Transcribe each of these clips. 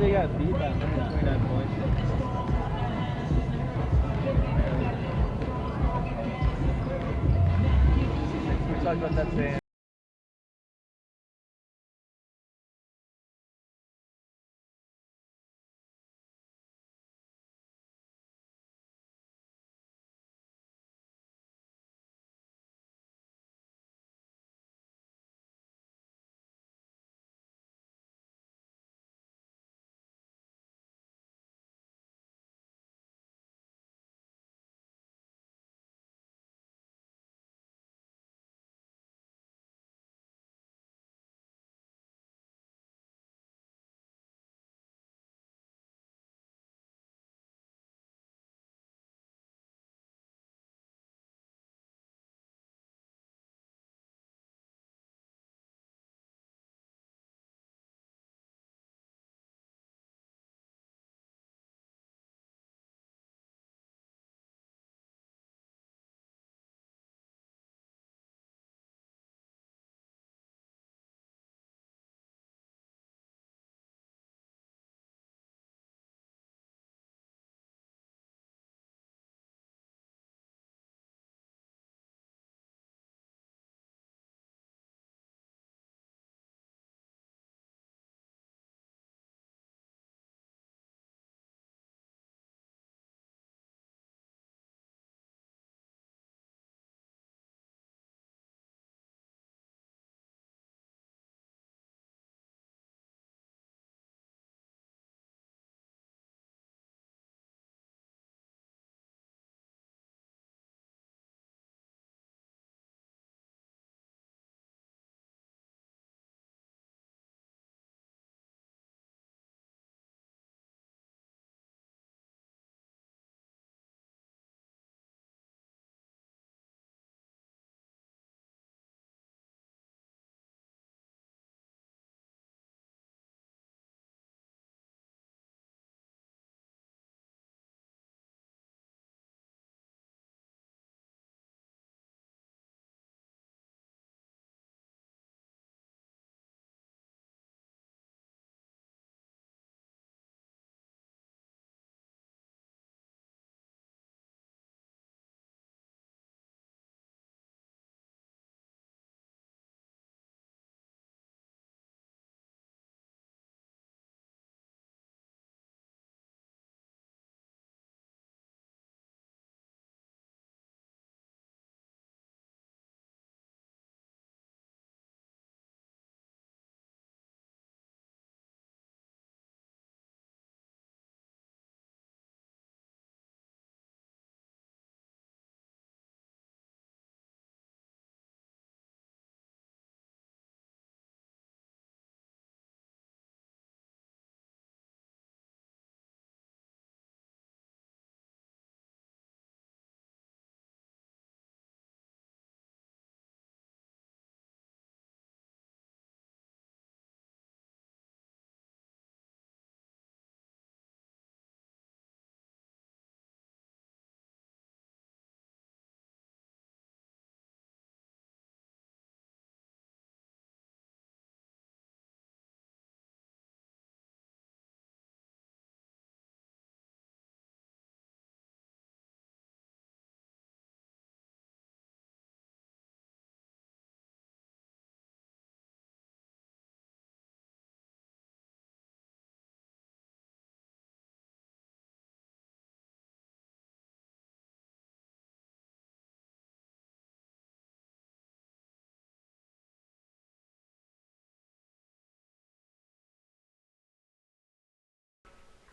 they got beat by 129 points. We talked about that today.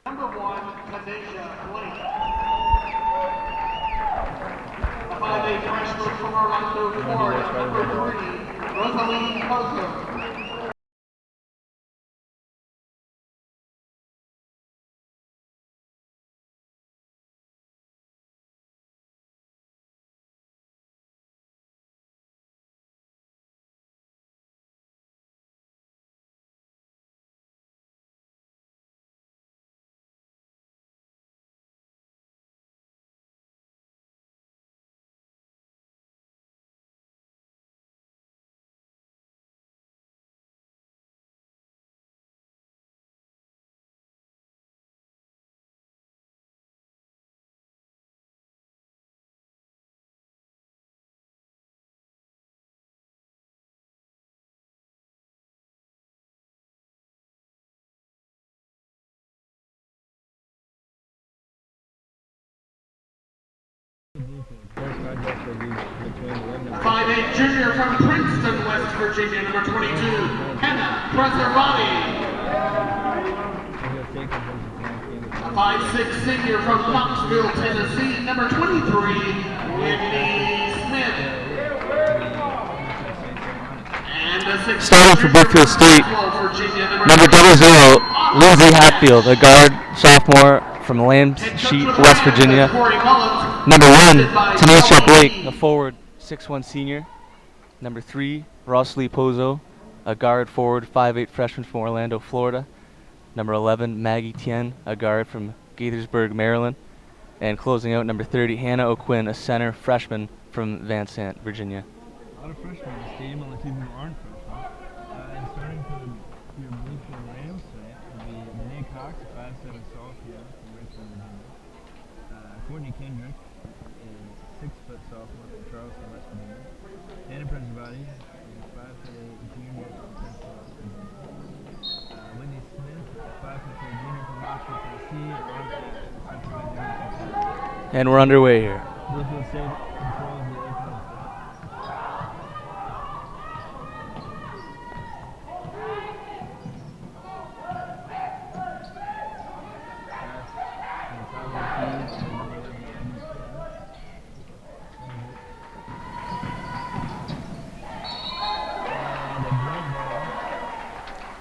Number 1, Tanisha Blake. A 5A freshman from Orlando, Florida. Number 3, Rosalie Pozo. First contest will be between London. 5'8" junior from Princeton, West Virginia, number 22, Hannah Preservati. A 5'6" senior from Knoxville, Tennessee, number 23, Whitney Smith. And a 6'4" Starting for Bluefield State, number 00, Lindsay Hatfield, a guard, sophomore from Lambs Sheet, West Virginia. Number 1, Tanisha Blake, a forward, 6'1" senior. Number 3, Rosalie Pozo, a guard forward, 5'8" freshman from Orlando, Florida. Number 11, Maggie Tien, a guard from Gaithersburg, Maryland. And closing out, number 30, Hannah O'Quinn, a center freshman from Van Sant, Virginia. A lot of freshmen in this game, only 2 people aren't freshmen. And starting for your Bluefield Rams tonight will be Danae Cox, 5'7" sophomore from Richmond, Virginia. Courtney Kendrick, a 6-foot sophomore from Charleston, West Virginia. Hannah Preservati, a 5'8" junior from Princeton, West Virginia. Whitney Smith, a 5'4" junior from Knoxville, Tennessee. And we're underway here. Bluefield State controls the opening set.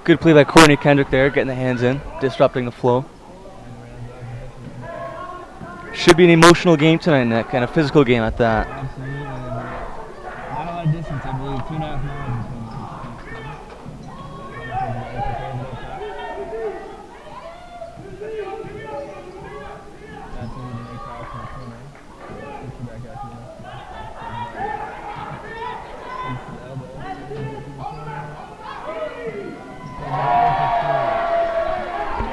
Good play by Courtney Kendrick there, getting the hands in, disrupting the flow. Should be an emotional game tonight, Nick, and a physical game at that. Absolutely. Not a lot of distance, I believe. 2.5 miles between them. That's over the Nick Cox in the corner. Puts it back out to the next one. Into the elbow. Into the corner.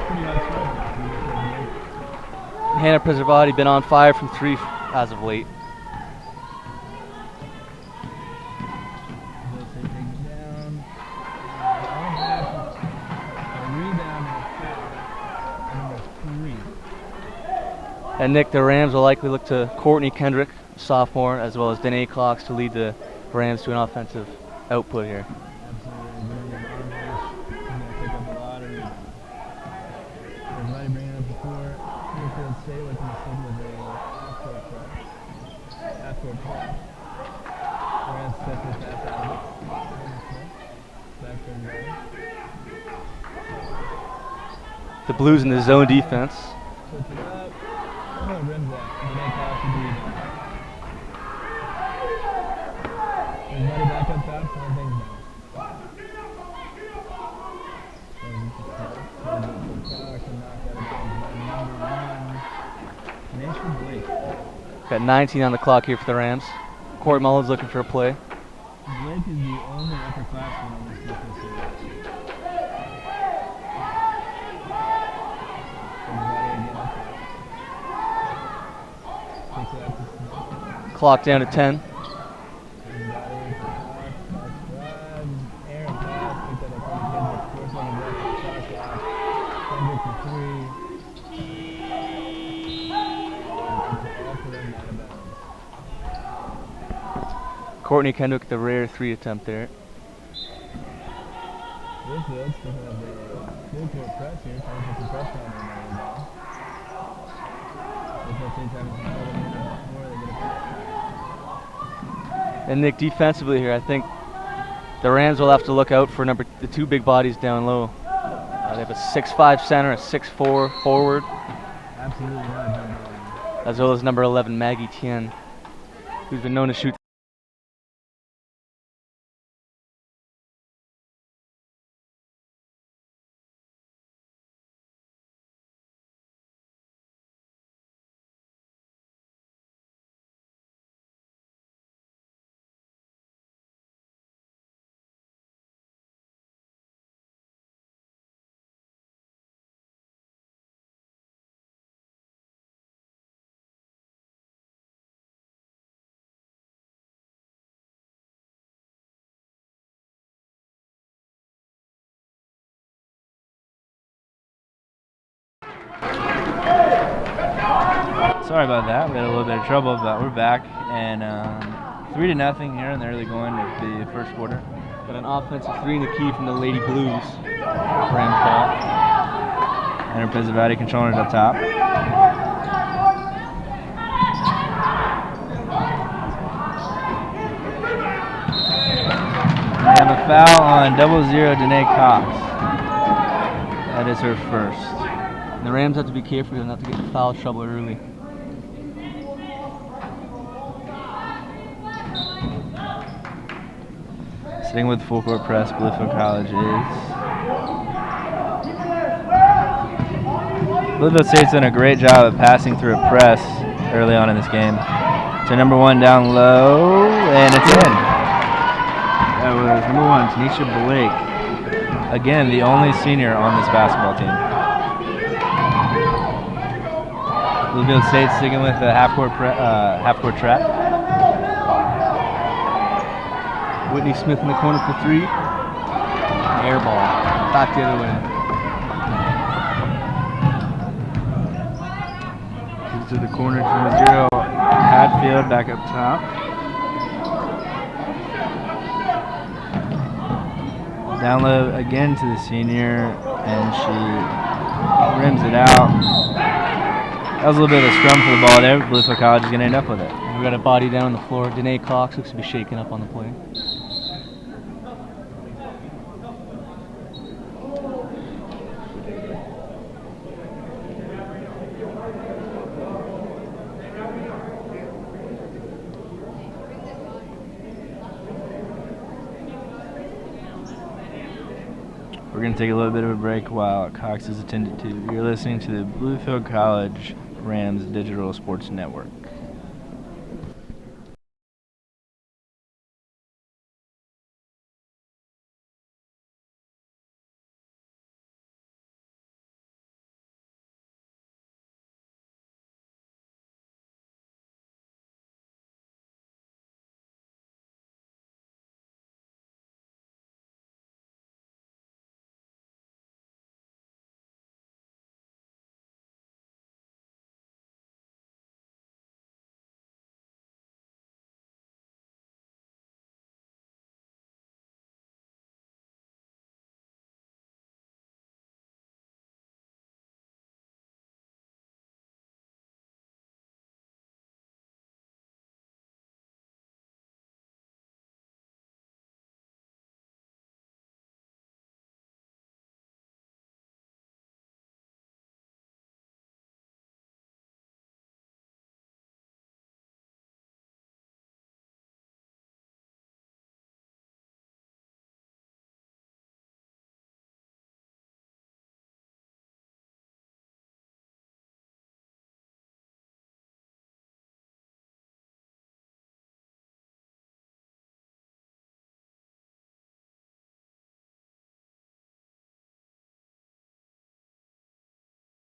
Pretty hot strike. Hannah Preservati been on fire from 3 as of late. And Nick, the Rams will likely look to Courtney Kendrick, sophomore, as well as Danae Cox to lead the Rams to an offensive output here. The Blues in the zone defense. Got 19 on the clock here for the Rams. Corey Mullins looking for a play. Blake is the only upperclassman on this defense series. Clock down to 10. Courtney Kendrick, the rare 3 attempt there. Bluefield still has a full court press here, trying to put some pressure on them. And Nick, defensively here, I think the Rams will have to look out for the 2 big bodies down low. They have a 6'5" center, a 6'4" forward. Absolutely not. As well as number 11, Maggie Tien, who's been known to shoot Sorry about that. We had a little bit of trouble, but we're back, and 3-0 here in the early going of the first quarter. Got an offensive 3 in the key from the Lady Blues. Rams ball. Enter Pizzavati controlling it up top. We have a foul on 00 Danae Cox. That is her first. The Rams have to be careful not to get in foul trouble early. Sitting with full court press, Bluefield College is. Bluefield State's done a great job of passing through a press early on in this game. So number 1 down low, and it's in. That was number 1, Tanisha Blake. Again, the only senior on this basketball team. Bluefield State sticking with the half-court trap. Whitney Smith in the corner for 3. Air ball. Back the other way. To the corner to 0 Hadfield, back up top. Down low again to the senior, and she rims it out. That was a little bit of a scrum for the ball there. Bluefield College is going to end up with it. We got a body down on the floor. Danae Cox looks to be shaken up on the play. We're going to take a little bit of a break while Cox is attended to. You're listening to the Bluefield College Rams Digital Sports Network.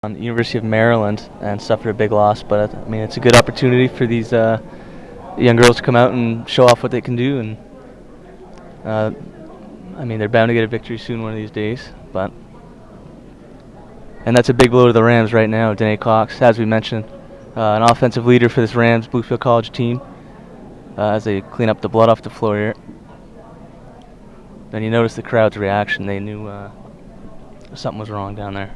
On the University of Maryland and suffered a big loss, but I mean it's a good opportunity for these young girls to come out and show off what they can do, and I mean they're bound to get a victory soon one of these days. And that's a big blow to the Rams right now. Danae Cox, as we mentioned, an offensive leader for this Rams Bluefield College team as they clean up the blood off the floor here. Then you notice the crowd's reaction. They knew something was wrong down there.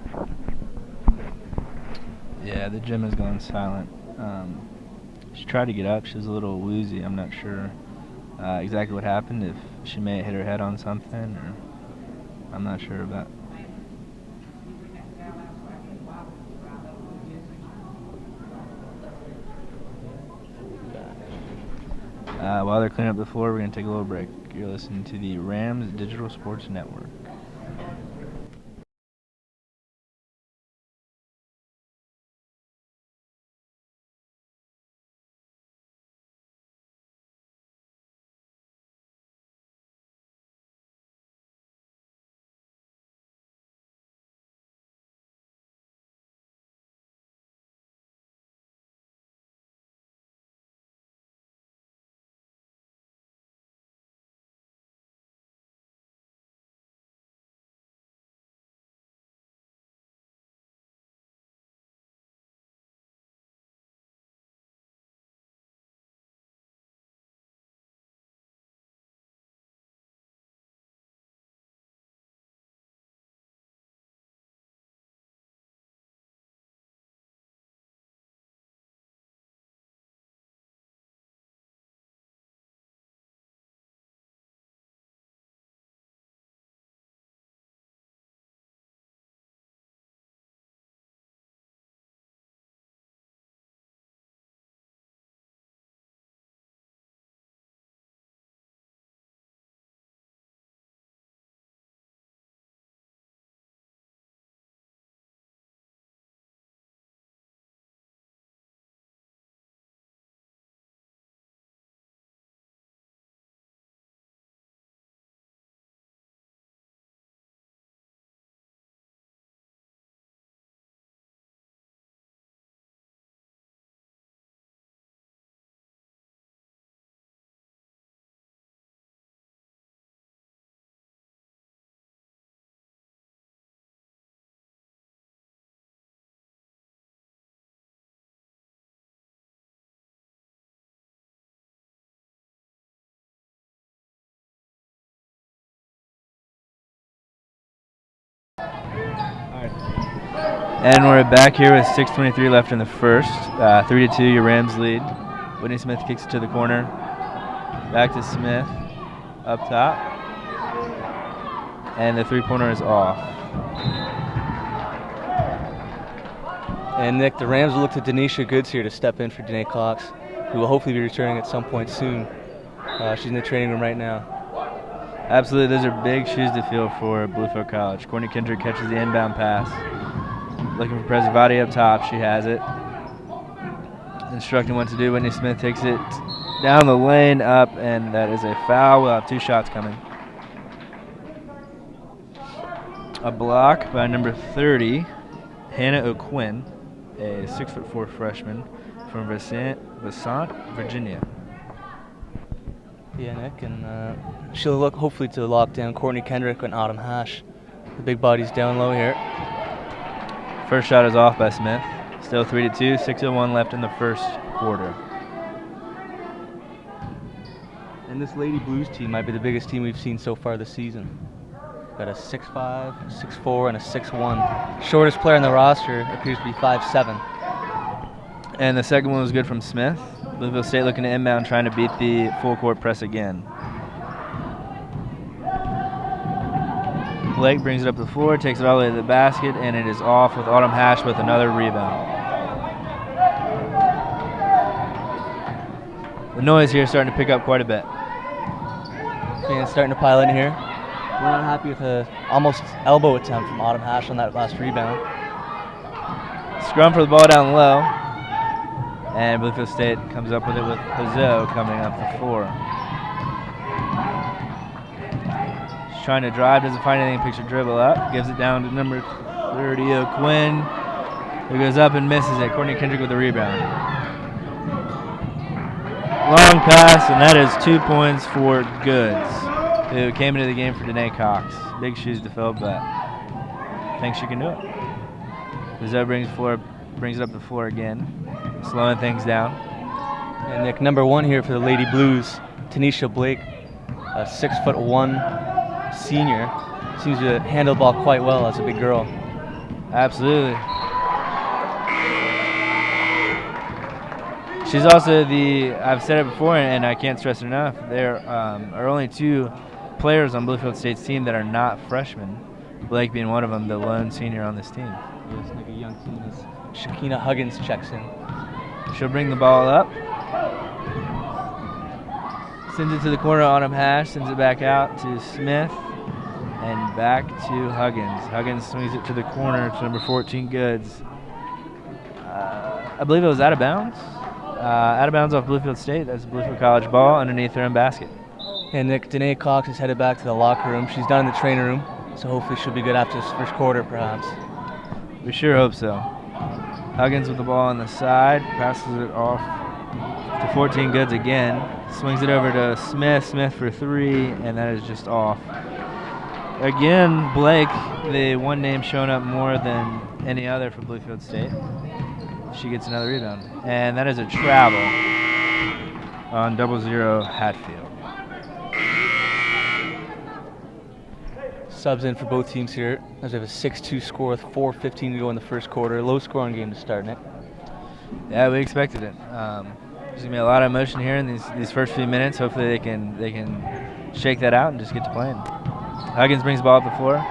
Yeah, the gym has gone silent. She tried to get up. She was a little woozy. I'm not sure exactly what happened, if she may have hit her head on something, or I'm not sure about. While they're cleaning up the floor, we're going to take a little break. You're listening to the Rams Digital Sports Network. And we're back here with 6:23 left in the first. 3-2, your Rams lead. Whitney Smith kicks it to the corner. Back to Smith, up top. And the three-pointer is off. And Nick, the Rams will look to Denisha Goods here to step in for Danae Cox, who will hopefully be returning at some point soon. She's in the training room right now. Absolutely, those are big shoes to fill for Bluefield College. Courtney Kendrick catches the inbound pass. Looking for Prezivati up top. She has it. Instructing what to do. Whitney Smith takes it down the lane, up, and that is a foul. We'll have 2 shots coming. A block by number 30, Hannah O'Quinn, a 6'4" freshman from Vasant, Virginia. Yeah, Nick, and she'll look hopefully to lock down Courtney Kendrick and Autumn Hash. The big body's down low here. First shot is off by Smith. Still 3-2, 6:01 left in the first quarter. And this Lady Blues team might be the biggest team we've seen so far this season. Got a 6'5", 6'4", and a 6'1". Shortest player on the roster appears to be 5'7". And the second one was good from Smith. Bluefield State looking to inbound, trying to beat the full court press again. Blake brings it up the floor, takes it all the way to the basket, and it is off with Autumn Hash with another rebound. The noise here is starting to pick up quite a bit. Fans starting to pile in here. We're not happy with a almost elbow attempt from Autumn Hash on that last rebound. Scrum for the ball down low. And Bluefield State comes up with it with Pizzo coming up the floor. She's trying to drive, doesn't find anything, picks her dribble up, gives it down to number 30, O'Quinn, who goes up and misses it. Courtney Kendrick with the rebound. Long pass, and that is 2 points for Goods, who came into the game for Danae Cox. Big shoes to fill, but thinks she can do it. Pizzo brings it up the floor again, slowing things down. And Nick, number 1 here for the Lady Blues, Tanisha Blake, a 6'1" senior. Seems to handle the ball quite well as a big girl. Absolutely. She's also I've said it before and I can't stress it enough, there are only 2 players on Bluefield State's team that are not freshmen, Blake being one of them, the lone senior on this team. Yes, Nick, a young team as Shakina Huggins checks in. She'll bring the ball up. Sends it to the corner, Autumn Hash, sends it back out to Smith, and back to Huggins. Huggins swings it to the corner to number 14, Goods. I believe it was out of bounds. Out of bounds off Bluefield State. That's Bluefield College ball underneath their own basket. And Nick, Danae Cox is headed back to the locker room. She's done in the training room, so hopefully she'll be good after this first quarter, perhaps. We sure hope so. Huggins with the ball on the side, passes it off to 14, Goods again. Swings it over to Smith. Smith for 3, and that is just off. Again, Blake, the one name showing up more than any other for Bluefield State. She gets another rebound. And that is a travel on 0-0 Hatfield. Subs in for both teams here as we have a 6-2 score with 4:15 to go in the first quarter. Low scoring game to start, Nick. Yeah, we expected it. There's gonna be a lot of emotion here in these first few minutes. Hopefully they can shake that out and just get to playing. Huggins brings the ball up the floor,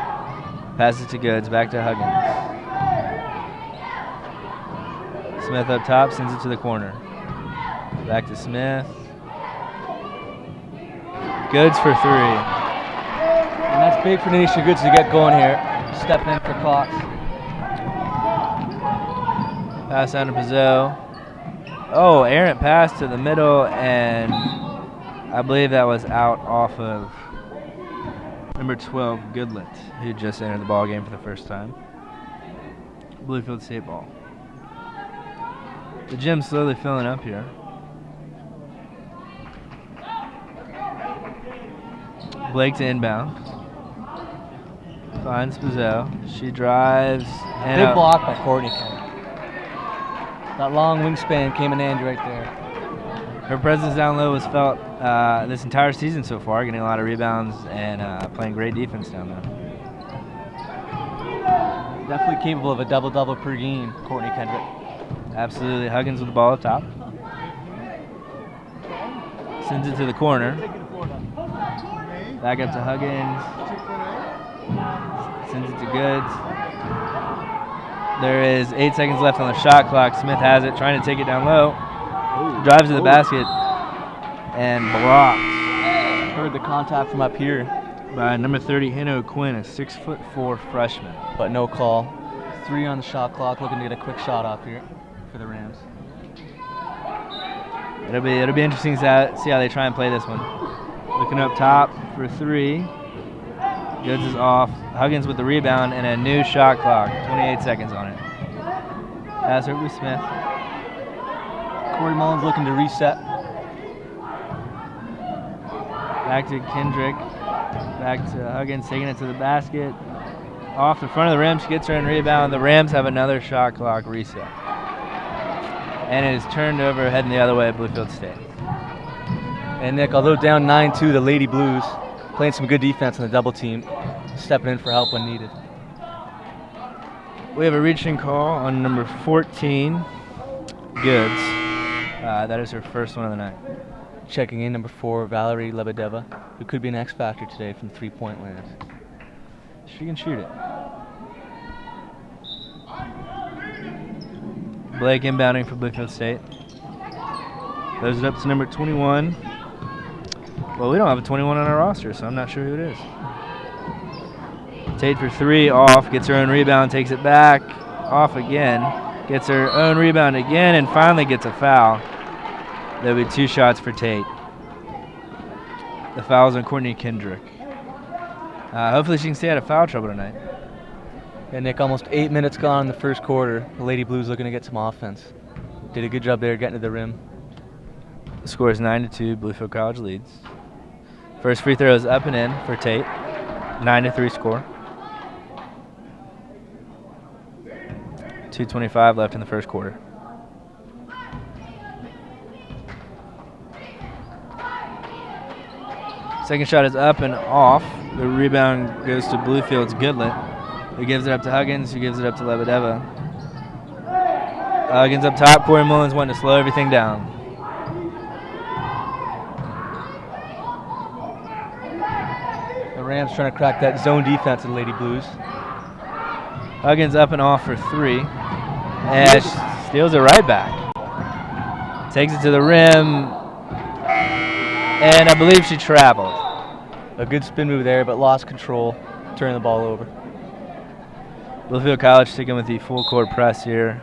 passes it to Goods, back to Huggins. Smith up top, sends it to the corner. Back to Smith. Goods for 3. And that's big for Tanisha Goods to get going here. Stepping in for Cox. Pass down to Pizzo. Oh, errant pass to the middle, and I believe that was out off of number 12, Goodlet, who just entered the ball game for the first time. Bluefield State ball. The gym's slowly filling up here. Blake to inbound. Finds Pizzo. She drives. And Big block by Courtney. That long wingspan came in handy right there. Her presence down low was felt this entire season so far, getting a lot of rebounds and playing great defense down there. Definitely capable of a double-double per game, Courtney Kendrick. Absolutely. Huggins with the ball up top. Sends it to the corner. Back up to Huggins. Sends it to Goods. There is 8 seconds left on the shot clock. Smith has it, trying to take it down low. Drives to the basket and blocks. Heard the contact from up here. By number 30, Hannah Quinn, a 6'4" freshman. But no call. 3 on the shot clock, looking to get a quick shot off here for the Rams. It'll be interesting to see how they try and play this one. Looking up top for 3. Goods is off. Huggins with the rebound and a new shot clock. 28 seconds on it. Pass over to Smith. Corey Mullins looking to reset. Back to Kendrick. Back to Huggins, taking it to the basket. Off the front of the rim, she gets her in rebound. The Rams have another shot clock reset. And it is turned over, heading the other way at Bluefield State. And Nick, although down 9-2, the Lady Blues playing some good defense on the double team, stepping in for help when needed. We have a reaching call on number 14, Goods. That is her first one of the night. Checking in number 4, Valerie Lebedeva, who could be an X factor today from 3-point land. She can shoot it. Blake inbounding for Bluefield State. Throws it up to number 21. Well, we don't have a 21 on our roster, so I'm not sure who it is. Tate for 3, off, gets her own rebound, takes it back, off again, gets her own rebound again, and finally gets a foul. There'll be 2 shots for Tate. The foul's on Courtney Kendrick. Hopefully she can stay out of foul trouble tonight. Yeah, Nick, almost 8 minutes gone in the first quarter. The Lady Blues looking to get some offense. Did a good job there getting to the rim. The score is 9-2. Bluefield College leads. First free throw is up and in for Tate. 9-3 score. 2:25 left in the first quarter. Second shot is up and off. The rebound goes to Bluefield's Goodlet, who gives it up to Huggins, who gives it up to Lebedeva. Huggins up top. Corey Mullins wanting to slow everything down. The Rams trying to crack that zone defense of the Lady Blues. Huggins up and off for 3. And steals it right back. Takes it to the rim. And I believe she traveled. A good spin move there, but lost control, turning the ball over. Bluefield College sticking with the full court press here.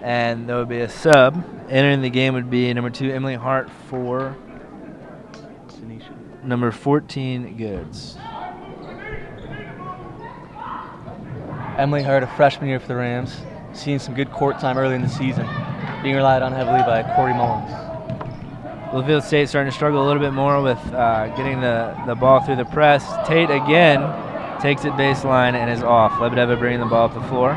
And there would be a sub. Entering the game would be number 2, Emily Hart, for number 14, Goods. Emily Hart, a freshman year for the Rams, seeing some good court time early in the season, being relied on heavily by Corey Mullins. Bluefield State starting to struggle a little bit more with getting the ball through the press. Tate again takes it baseline and is off. Lebedeva bringing the ball up the floor.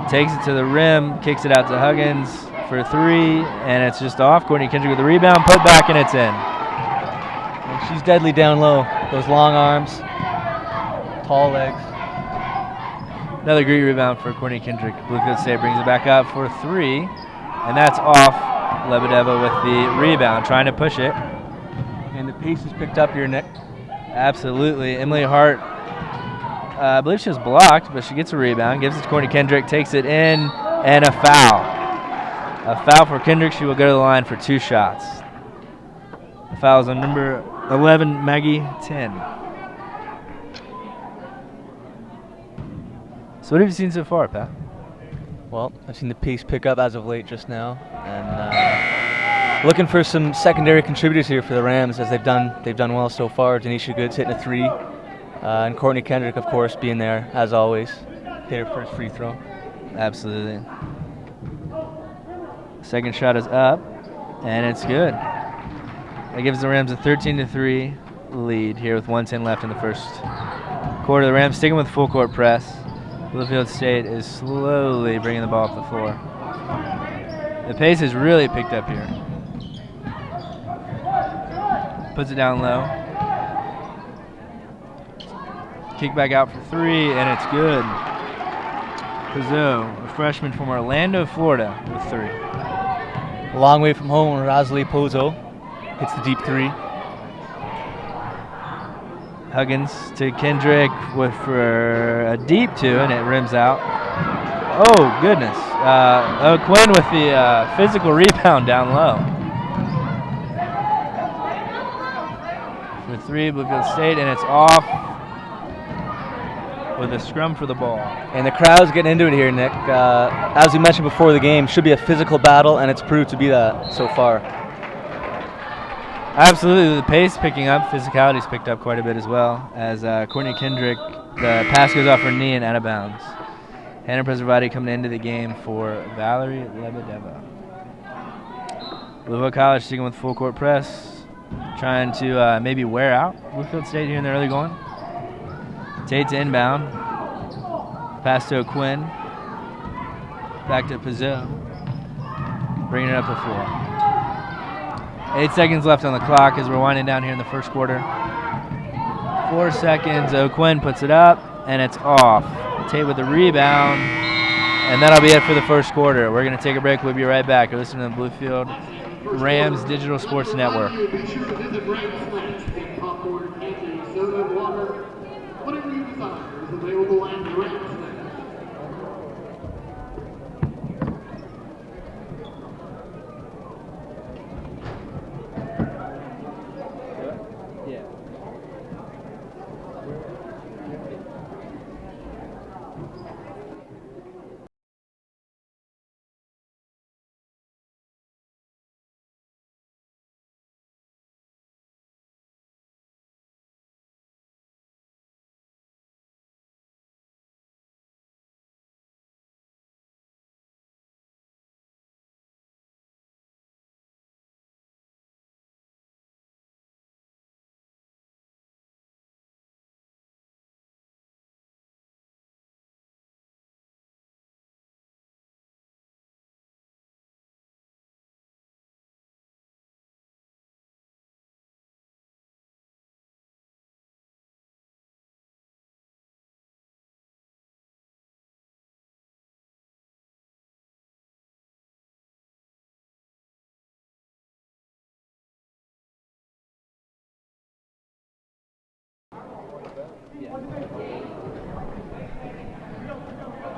Takes it to the rim, kicks it out to Huggins for 3, and it's just off. Courtney Kendrick with the rebound, put back, and it's in. And she's deadly down low. Those long arms, tall legs. Another great rebound for Courtney Kendrick. Bluefield State brings it back up for 3, and that's off. Lebedeva with the rebound, trying to push it. And the pace is picked up here, Nick. Absolutely. Emily Hart, I believe she was blocked, but she gets a rebound, gives it to Courtney Kendrick, takes it in, and a foul. A foul for Kendrick. She will go to the line for 2 shots. The foul is on number 11, Maggie 10. So what have you seen so far, Pat? Well, I've seen the pace pick up as of late just now, and looking for some secondary contributors here for the Rams, as they've done well so far. Denisha Goods hitting a 3, and Courtney Kendrick, of course, being there as always. Hit her first free throw. Absolutely. Second shot is up, and it's good. That gives the Rams a 13-3 lead here with 1:10 left in the first quarter. The Rams sticking with full court press. Bluefield State is slowly bringing the ball up the floor. The pace has really picked up here. Puts it down low. kick back out for 3, and it's good. Pizzo, a freshman from Orlando, Florida, with 3. A long way from home, Rosalie Pozo hits the deep 3. Huggins to Kendrick for a deep 2, and it rims out. Oh, goodness. Quinn with the physical rebound down low. For 3, Bluefield State, and it's off with a scrum for the ball. And the crowd's getting into it here, Nick. As we mentioned before the game, should be a physical battle, and it's proved to be that so far. Absolutely, the pace picking up, physicality's picked up quite a bit as well, as Courtney Kendrick, the pass goes off her knee and out of bounds. Hannah Preservati coming into the game for Valerie Lebedeva. Bluefield College sticking with full court press, trying to maybe wear out Bluefield State here in the early going. Tate to inbound, pass to Quinn, back to Pizzo, bringing it up to 4. 8 seconds left on the clock as we're winding down here in the first quarter. 4 seconds, O'Quinn puts it up, and it's off. Tate with the rebound, and that'll be it for the first quarter. We're going to take a break. We'll be right back. You're listening to the Bluefield Rams Digital Sports Network. Be sure to visit Rams Snacks and popcorn, candy, soda, water, whatever you desire is available at Rams Snacks.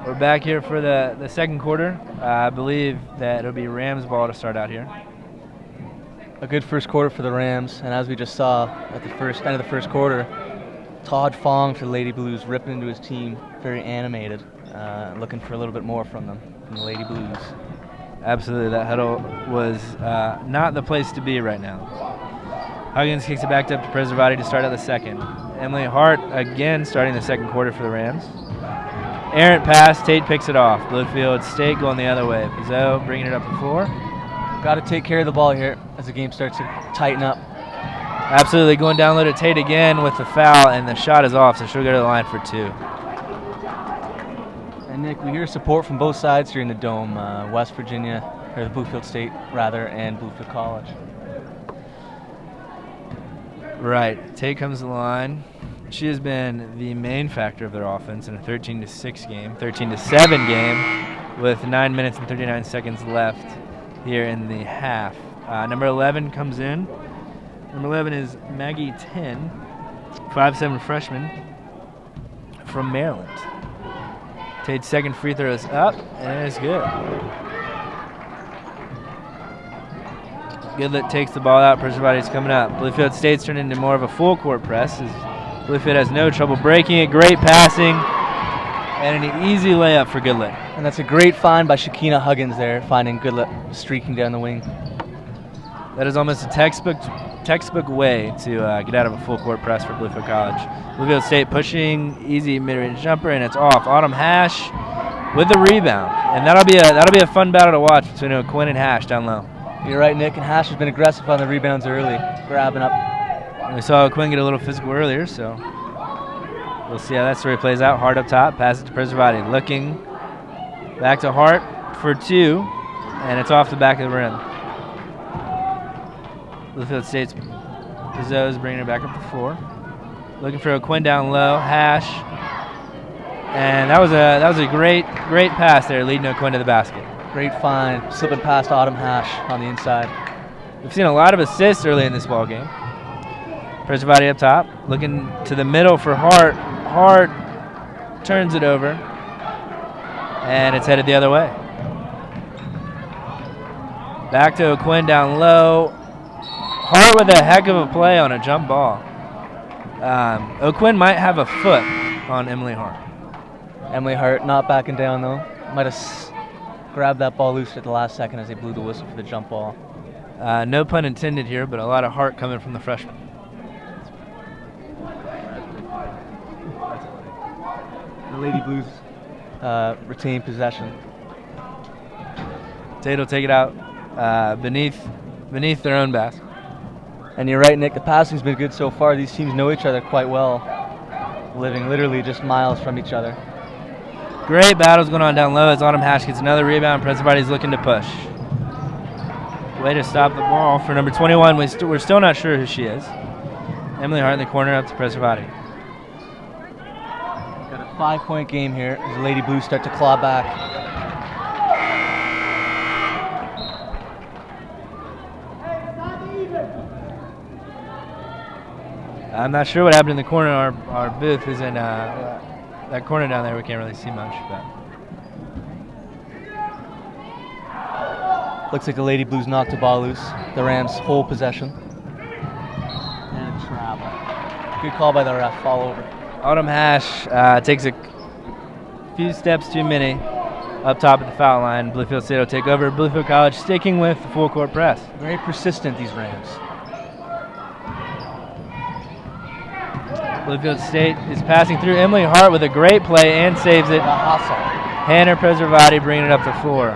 We're back here for the second quarter. I believe that it'll be Rams ball to start out here. A good first quarter for the Rams, and as we just saw at the end of the first quarter, Todd Fong for the Lady Blues ripping into his team, very animated, looking for a little bit more from them, from the Lady Blues. Absolutely, that huddle was not the place to be right now. Huggins kicks it back up to Preservati to start out the second. Emily Hart again starting the second quarter for the Rams. Errant pass, Tate picks it off. Bluefield State going the other way. Pizzo bringing it up the floor. Got to take care of the ball here as the game starts to tighten up. Absolutely, going down low to Tate again with the foul, and the shot is off, so she'll go to the line for 2. And Nick, we hear support from both sides here in the Dome, West Virginia, or the Bluefield State rather, and Bluefield College. Right, Tate comes to the line. She has been the main factor of their offense in a 13-6 game, 13-7 game, with 9 minutes and 39 seconds left here in the half. Number 11 comes in. Number 11 is Maggie 10, 5'7" freshman from Maryland. Tate's second free throw is up, and it's good. Goodlet takes the ball out. Preservati's coming up. Bluefield State's turned into more of a full court press as Bluefield has no trouble breaking it. Great passing and an easy layup for Goodlet. And that's a great find by Shakina Huggins there, finding Goodlet streaking down the wing. That is almost a textbook way to get out of a full court press for Bluefield College. Bluefield State pushing, easy mid-range jumper, and it's off. Autumn Hash with the rebound, and that'll be a fun battle to watch between Quinn and Hash down low. You're right, Nick, and Hash has been aggressive on the rebounds early, grabbing up. And we saw Quinn get a little physical earlier, so we'll see how that story plays out. Hart up top, pass it to Preservati, looking back to Hart for 2, and it's off the back of the rim. Bluefield State's Pizzo's bringing it back up the floor. looking for O'Quinn down low. Hash, and that was a great pass there, leading O'Quinn to the basket. Great find, slipping past Autumn Hash on the inside. We've seen a lot of assists early in this ball game. Presavati up top, looking to the middle for Hart. Hart turns it over, and it's headed the other way. Back to O'Quinn down low. Hart with a heck of a play on a jump ball. O'Quinn might have a foot on Emily Hart. Emily Hart not backing down though. Might have grabbed that ball loose at the last second as they blew the whistle for the jump ball. No pun intended here, but a lot of heart coming from the freshman. The Lady Blues retain possession. Tate will take it out beneath their own basket. And you're right, Nick, the passing's been good so far. These teams know each other quite well, living literally just miles from each other. Great battles going on down low as Autumn Hash gets another rebound. Presavati's looking to push. Way to stop the ball for number 21. We're still not sure who she is. Emily Hart in the corner up to Presavati. Got a 5-point game here as the Lady Blues start to claw back. I'm not sure what happened in the corner. Our booth is in that corner down there. We can't really see much, but looks like the Lady Blues knocked the ball loose. The Rams hold possession. And a travel. Good call by the ref, all over. Autumn Hash takes a few steps too many up top at the foul line. Bluefield State will take over. Bluefield College sticking with the full court press. Very persistent, these Rams. Bluefield State is passing through. Emily Hart with a great play and saves it. Hannah Presavati bringing it up the floor.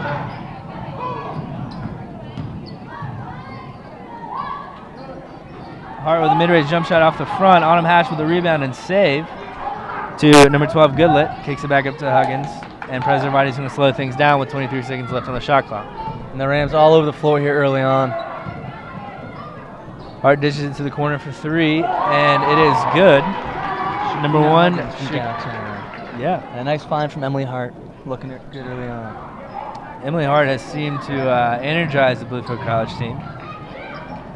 Hart with a mid-range jump shot off the front. Autumn Hash with a rebound and save to number 12 Goodlet. Kicks it back up to Huggins. And Presavati's going to slow things down with 23 seconds left on the shot clock. And the Rams all over the floor here early on. Hart dishes it to the corner for three, and it is good. Number one. Yeah. And a nice find from Emily Hart, looking good early on. Emily Hart has seemed to energize the Bluefield College team.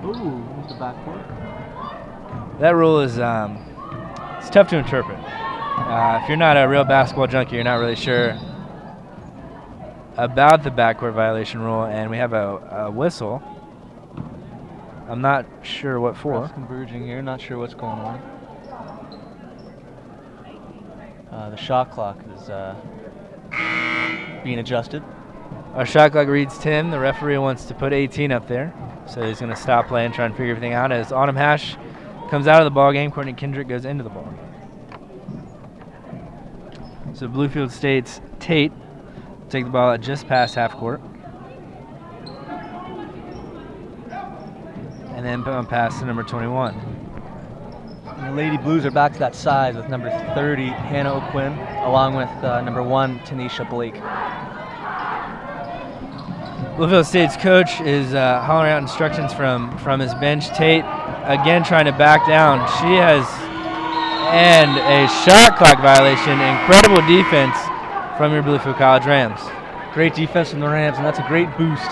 Ooh, who's the backcourt? That rule is it's tough to interpret. If you're not a real basketball junkie, you're not really sure about the backcourt violation rule, and we have a whistle. I'm not sure what for. Press converging here, not sure what's going on. The shot clock is being adjusted. Our shot clock reads 10. The referee wants to put 18 up there, so he's going to stop play and try and figure everything out. As Autumn Hash comes out of the ball game, Courtney Kendrick goes into the ball game. So Bluefield State's Tate will take the ball at just past half court. And then put on pass to number 21. And the Lady Blues are back to that size with number 30, Hannah O'Quinn, along with number 1, Tanisha Blake. Bluefield State's coach is hollering out instructions from his bench. Tate, again, trying to back down. She has, and a shot clock violation. Incredible defense from your Bluefield College Rams. Great defense from the Rams, and that's a great boost.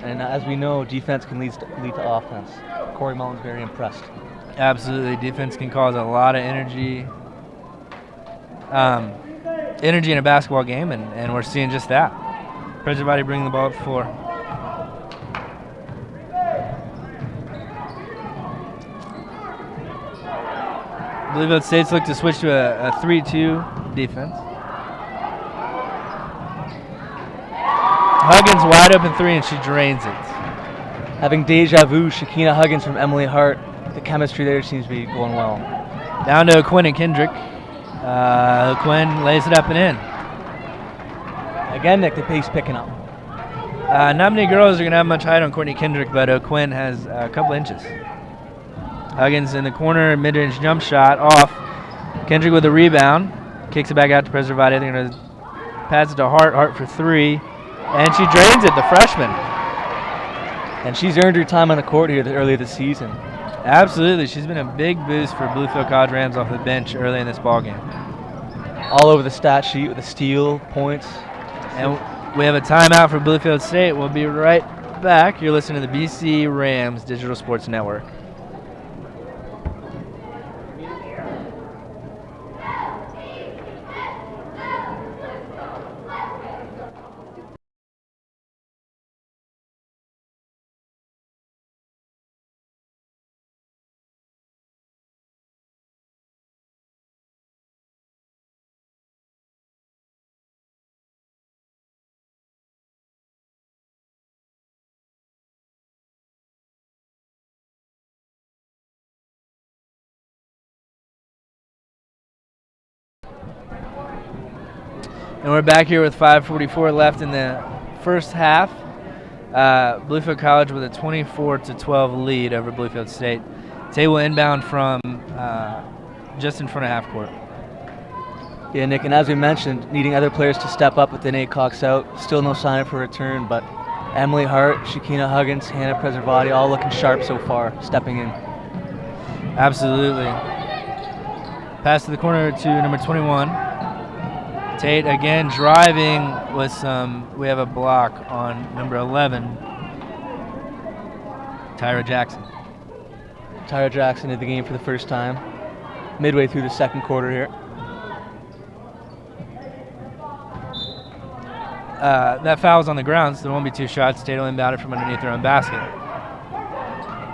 And as we know, defense can lead to offense. Corey Mullen's very impressed. Absolutely, defense can cause a lot of energy in a basketball game, and we're seeing just that. Presavati bringing the ball up the floor. Bluefield State's look to switch to a 3-2 defense. Huggins wide open three, and she drains it. Having deja vu, Shakina Huggins from Emily Hart. The chemistry there seems to be going well. Down to O'Quinn and Kendrick. O'Quinn lays it up and in. Again, Nick, the pace picking up. Not many girls are going to have much height on Courtney Kendrick, but O'Quinn has a couple inches. Huggins in the corner, mid-range jump shot off. Kendrick with a rebound. Kicks it back out to Presavati. They're going to pass it to Hart. Hart for three. And she drains it, the freshman. And she's earned her time on the court here earlier this season. Absolutely. She's been a big boost for Bluefield College Rams off the bench early in this ballgame. All over the stat sheet with the steal, points. And we have a timeout for Bluefield State. We'll be right back. You're listening to the BC Rams Digital Sports Network. And we're back here with 5:44 left in the first half. Bluefield College with a 24-12 lead over Bluefield State. Tate will inbound from just in front of half court. Yeah, Nick, and as we mentioned, needing other players to step up with the Nate Cox out. Still no sign of a return, but Emily Hart, Shakina Huggins, Hannah Preservati, all looking sharp so far, stepping in. Absolutely. Pass to the corner to number 21. Tate again driving with we have a block on number 11, Tyra Jackson. Tyra Jackson in the game for the first time, midway through the second quarter here. That foul's on the ground, so there won't be two shots. Tate will inbound it from underneath their own basket.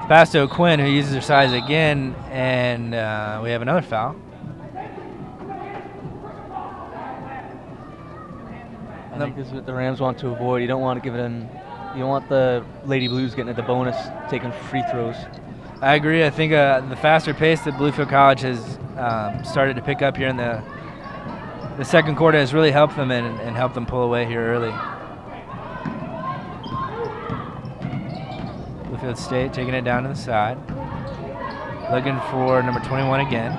Pass to O'Quinn, who uses her size again, and we have another foul. I think this is what the Rams want to avoid. You don't want to give it in. You don't want the Lady Blues getting at the bonus, taking free throws. I agree. I think the faster pace that Bluefield College has started to pick up here in the second quarter has really helped them and helped them pull away here early. Bluefield State taking it down to the side. Looking for number 21 again.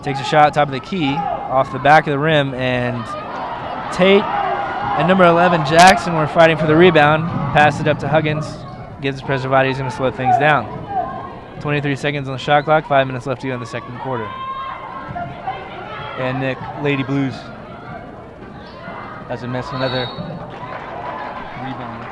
Takes a shot top of the key, off the back of the rim, and Tate and number 11, Jackson, were fighting for the rebound. Passed it up to Huggins. Gives Preservati. He's going to slow things down. 23 seconds on the shot clock. 5 minutes left to go in the second quarter. And Nick, Lady Blues doesn't miss another rebound.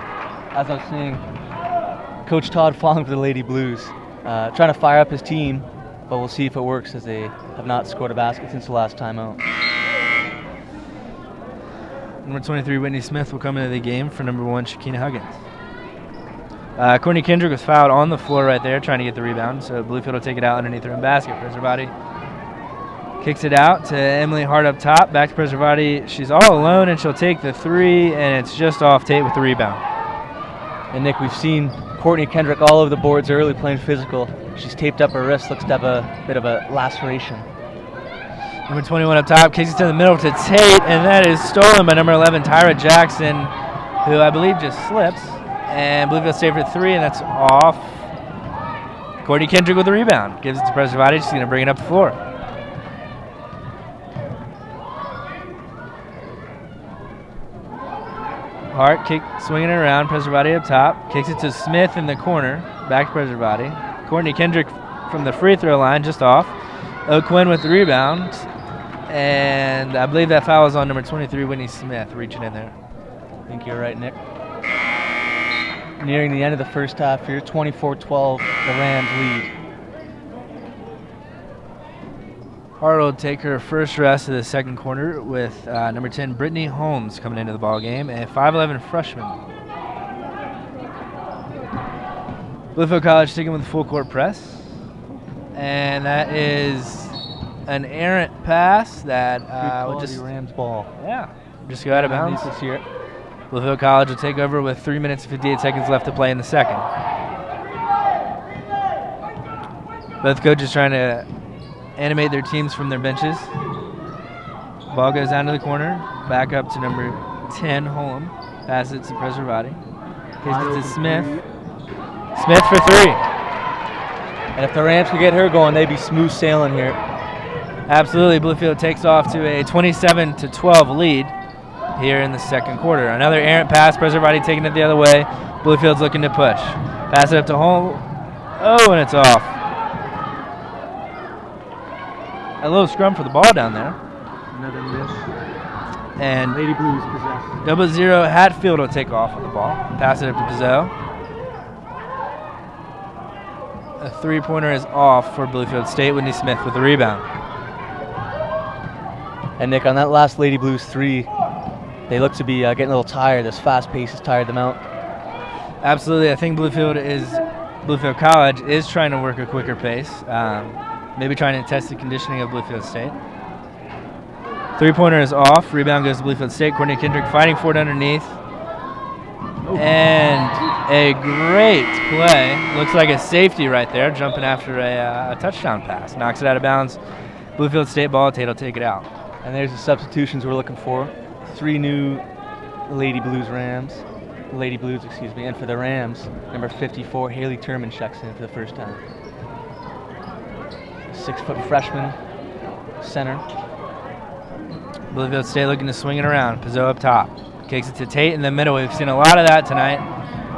As I was saying, Coach Todd falling for the Lady Blues, trying to fire up his team, but we'll see if it works as they have not scored a basket since the last time out. Number 23, Whitney Smith, will come into the game for number 1, Shakina Huggins. Courtney Kendrick was fouled on the floor right there, trying to get the rebound, so Bluefield will take it out underneath their own basket. Preservati kicks it out to Emily Hart up top. Back to Preservati. She's all alone, and she'll take the three, and it's just off Tate with the rebound. And Nick, we've seen Courtney Kendrick all over the boards early, playing physical. She's taped up her wrist, looks to have a bit of a laceration. Number 21 up top, kicks it to the middle to Tate, and that is stolen by number 11, Tyra Jackson, who I believe just slips. And Bluefield State for three, and that's off. Courtney Kendrick with the rebound. Gives it to Preservati. She's going to bring it up the floor. Hart swinging it around. Preservati up top. Kicks it to Smith in the corner. Back to Preservati. Courtney Kendrick from the free throw line, just off. O'Quinn with the rebound. And I believe that foul is on number 23, Whitney Smith, reaching in there. I think you're right, Nick. Nearing the end of the first half here, 24-12, the Rams lead. Hart will take her first rest of the second quarter with number 10, Brittany Holmes, coming into the ball game, a 5'11 freshman. Bluefield College sticking with the full court press. And that is an errant pass that will just Rams ball. Yeah, just go out of bounds. This year. Bluefield College will take over with 3 minutes and 58 seconds left to play in the second. Both coaches trying to animate their teams from their benches. Ball goes down to the corner, back up to number 10, Holm. Pass it to Preservati. Kicks it to Smith. Smith for three. And if the Rams could get her going, they'd be smooth sailing here. Absolutely. Bluefield takes off to a 27-12 lead here in the second quarter. Another errant pass. Preservati taking it the other way. Bluefield's looking to push. Pass it up to Holm. Oh, and it's off. a little scrum for the ball down there. Another miss. And Lady Blues possess. 00 Hatfield will take off with the ball. Pass it up to Pizzo. A three-pointer is off for Bluefield State. Whitney Smith with the rebound. And Nick, on that last Lady Blues 3, they look to be getting a little tired. This fast pace has tired them out. Absolutely. I think Bluefield College is trying to work a quicker pace. Maybe trying to test the conditioning of Bluefield State. Three-pointer is off. Rebound goes to Bluefield State. Courtney Kendrick fighting for it underneath. And a great play. Looks like a safety right there, jumping after a touchdown pass. Knocks it out of bounds. Bluefield State ball. Tate will take it out. And there's the substitutions we're looking for. 3 new Lady Blues, and for the Rams, number 54, Haley Turman checks in for the first time. 6-foot freshman center. Bluefield State looking to swing it around. Pizzo up top. Kicks it to Tate in the middle. We've seen a lot of that tonight.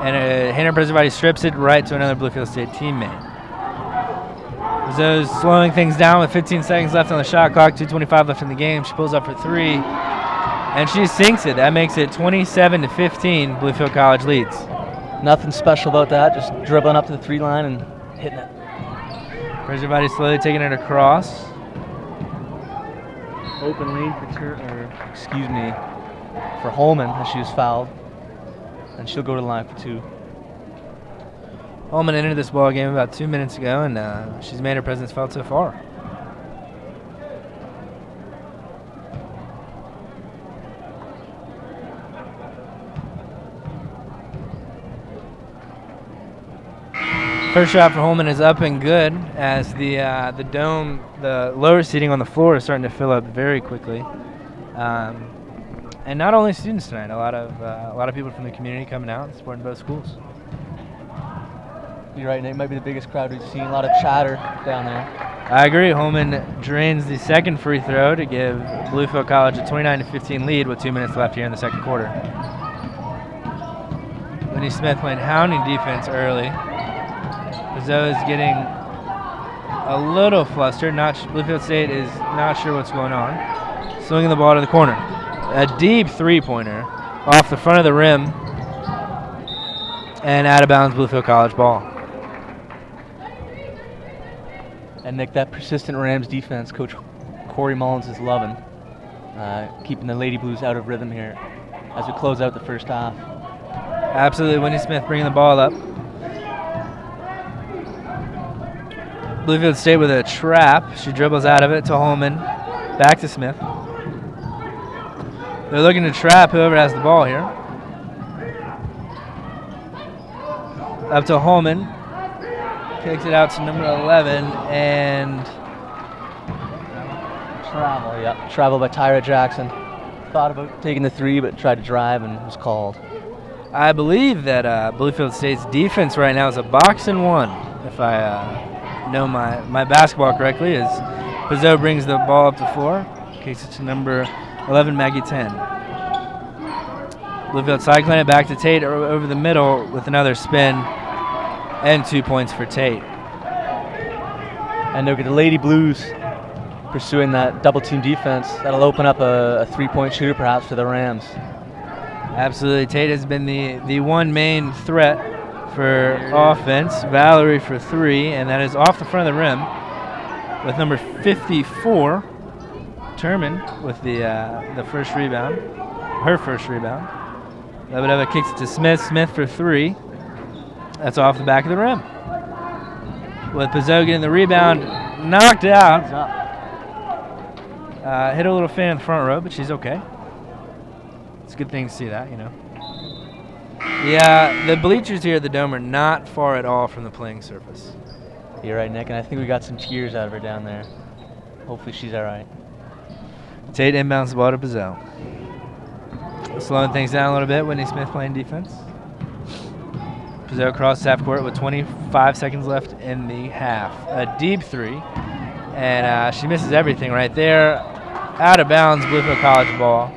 And Hannah Preservati strips it right to another Bluefield State teammate. Pizzo's slowing things down with 15 seconds left on the shot clock. 2:25 left in the game. She pulls up for 3. And she sinks it. That makes it 27-15. Bluefield College leads. Nothing special about that. Just dribbling up to the 3 line and hitting it. Preservati slowly taking it across. Open lane for Holman as she was fouled, and she'll go to the line for 2. Holman entered this ball game about 2 minutes ago, and she's made her presence felt so far. First shot for Holman is up and good as the dome, the lower seating on the floor is starting to fill up very quickly. And not only students tonight, a lot of people from the community coming out and supporting both schools. You're right, Nate. Might be the biggest crowd we've seen. A lot of chatter down there. I agree. Holman drains the second free throw to give Bluefield College a 29-15 lead with 2 minutes left here in the second quarter. Whitney Smith playing hounding defense early. Pizzo is getting a little flustered. Bluefield State is not sure what's going on. Swinging the ball to the corner. A deep three-pointer off the front of the rim and out of bounds. Bluefield College ball. And Nick, that persistent Rams defense, Coach Corey Mullins is loving, keeping the Lady Blues out of rhythm here as we close out the first half. Absolutely. Whitney Smith bringing the ball up. Bluefield State with a trap. She dribbles out of it to Holman. Back to Smith. They're looking to trap whoever has the ball here. Up to Holman. Kicks it out to number 11 and Travel by Tyra Jackson. Thought about taking the 3, but tried to drive and was called. I believe that Bluefield State's defense right now is a box and 1, if I know my basketball correctly, as Pizzo brings the ball up the floor. Kicks it to number 11, Maggie 10. Bluefield cycling it back to Tate over the middle with another spin and 2 points for Tate. And look at the Lady Blues pursuing that double-team defense. That'll open up a 3-point shooter perhaps for the Rams. Absolutely. Tate has been the one main threat for offense. Valerie for 3, and that is off the front of the rim with number 54, Turman, with the first rebound, her first rebound. Lebedeva kicks it to Smith. Smith for 3. That's off the back of the rim. With Pizzo getting the rebound, knocked out. Hit a little fan in the front row, but she's okay. It's a good thing to see that, you know. Yeah, the bleachers here at the Dome are not far at all from the playing surface. You're right, Nick, and I think we got some tears out of her down there. Hopefully she's all right. Tate inbounds the ball to Pizzo. Slowing things down a little bit. Whitney Smith playing defense. Pizzo across half court with 25 seconds left in the half. A deep 3, and she misses everything right there. Out of bounds, Bluefield College ball.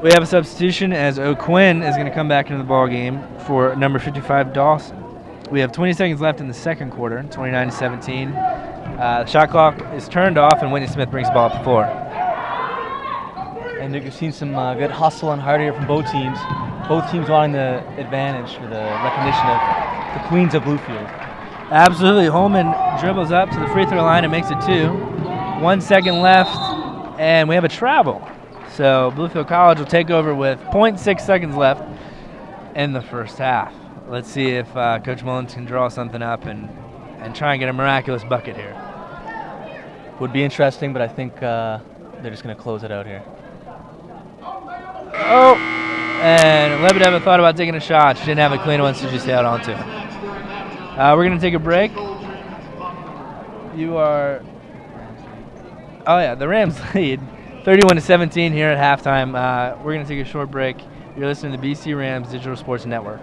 We have a substitution as O'Quinn is going to come back into the ball game for number 55, Dawson. We have 20 seconds left in the second quarter, 29-17. The shot clock is turned off, and Whitney Smith brings the ball up the floor. And you've seen some good hustle and heart here from both teams. Both teams wanting the advantage for the recognition of the queens of Bluefield. Absolutely. Holman dribbles up to the free throw line and makes it 2. 1 second left, and we have a travel. So Bluefield College will take over with 0.6 seconds left in the first half. Let's see if Coach Mullins can draw something up and try and get a miraculous bucket here. Would be interesting, but I think they're just going to close it out here. Oh, and Lebedeva thought about taking a shot. She didn't have a clean one, so she sailed onto it. We're going to take a break. You are... Oh, yeah, the Rams lead 31-17 here at halftime. We're going to take a short break. You're listening to BC Rams Digital Sports Network.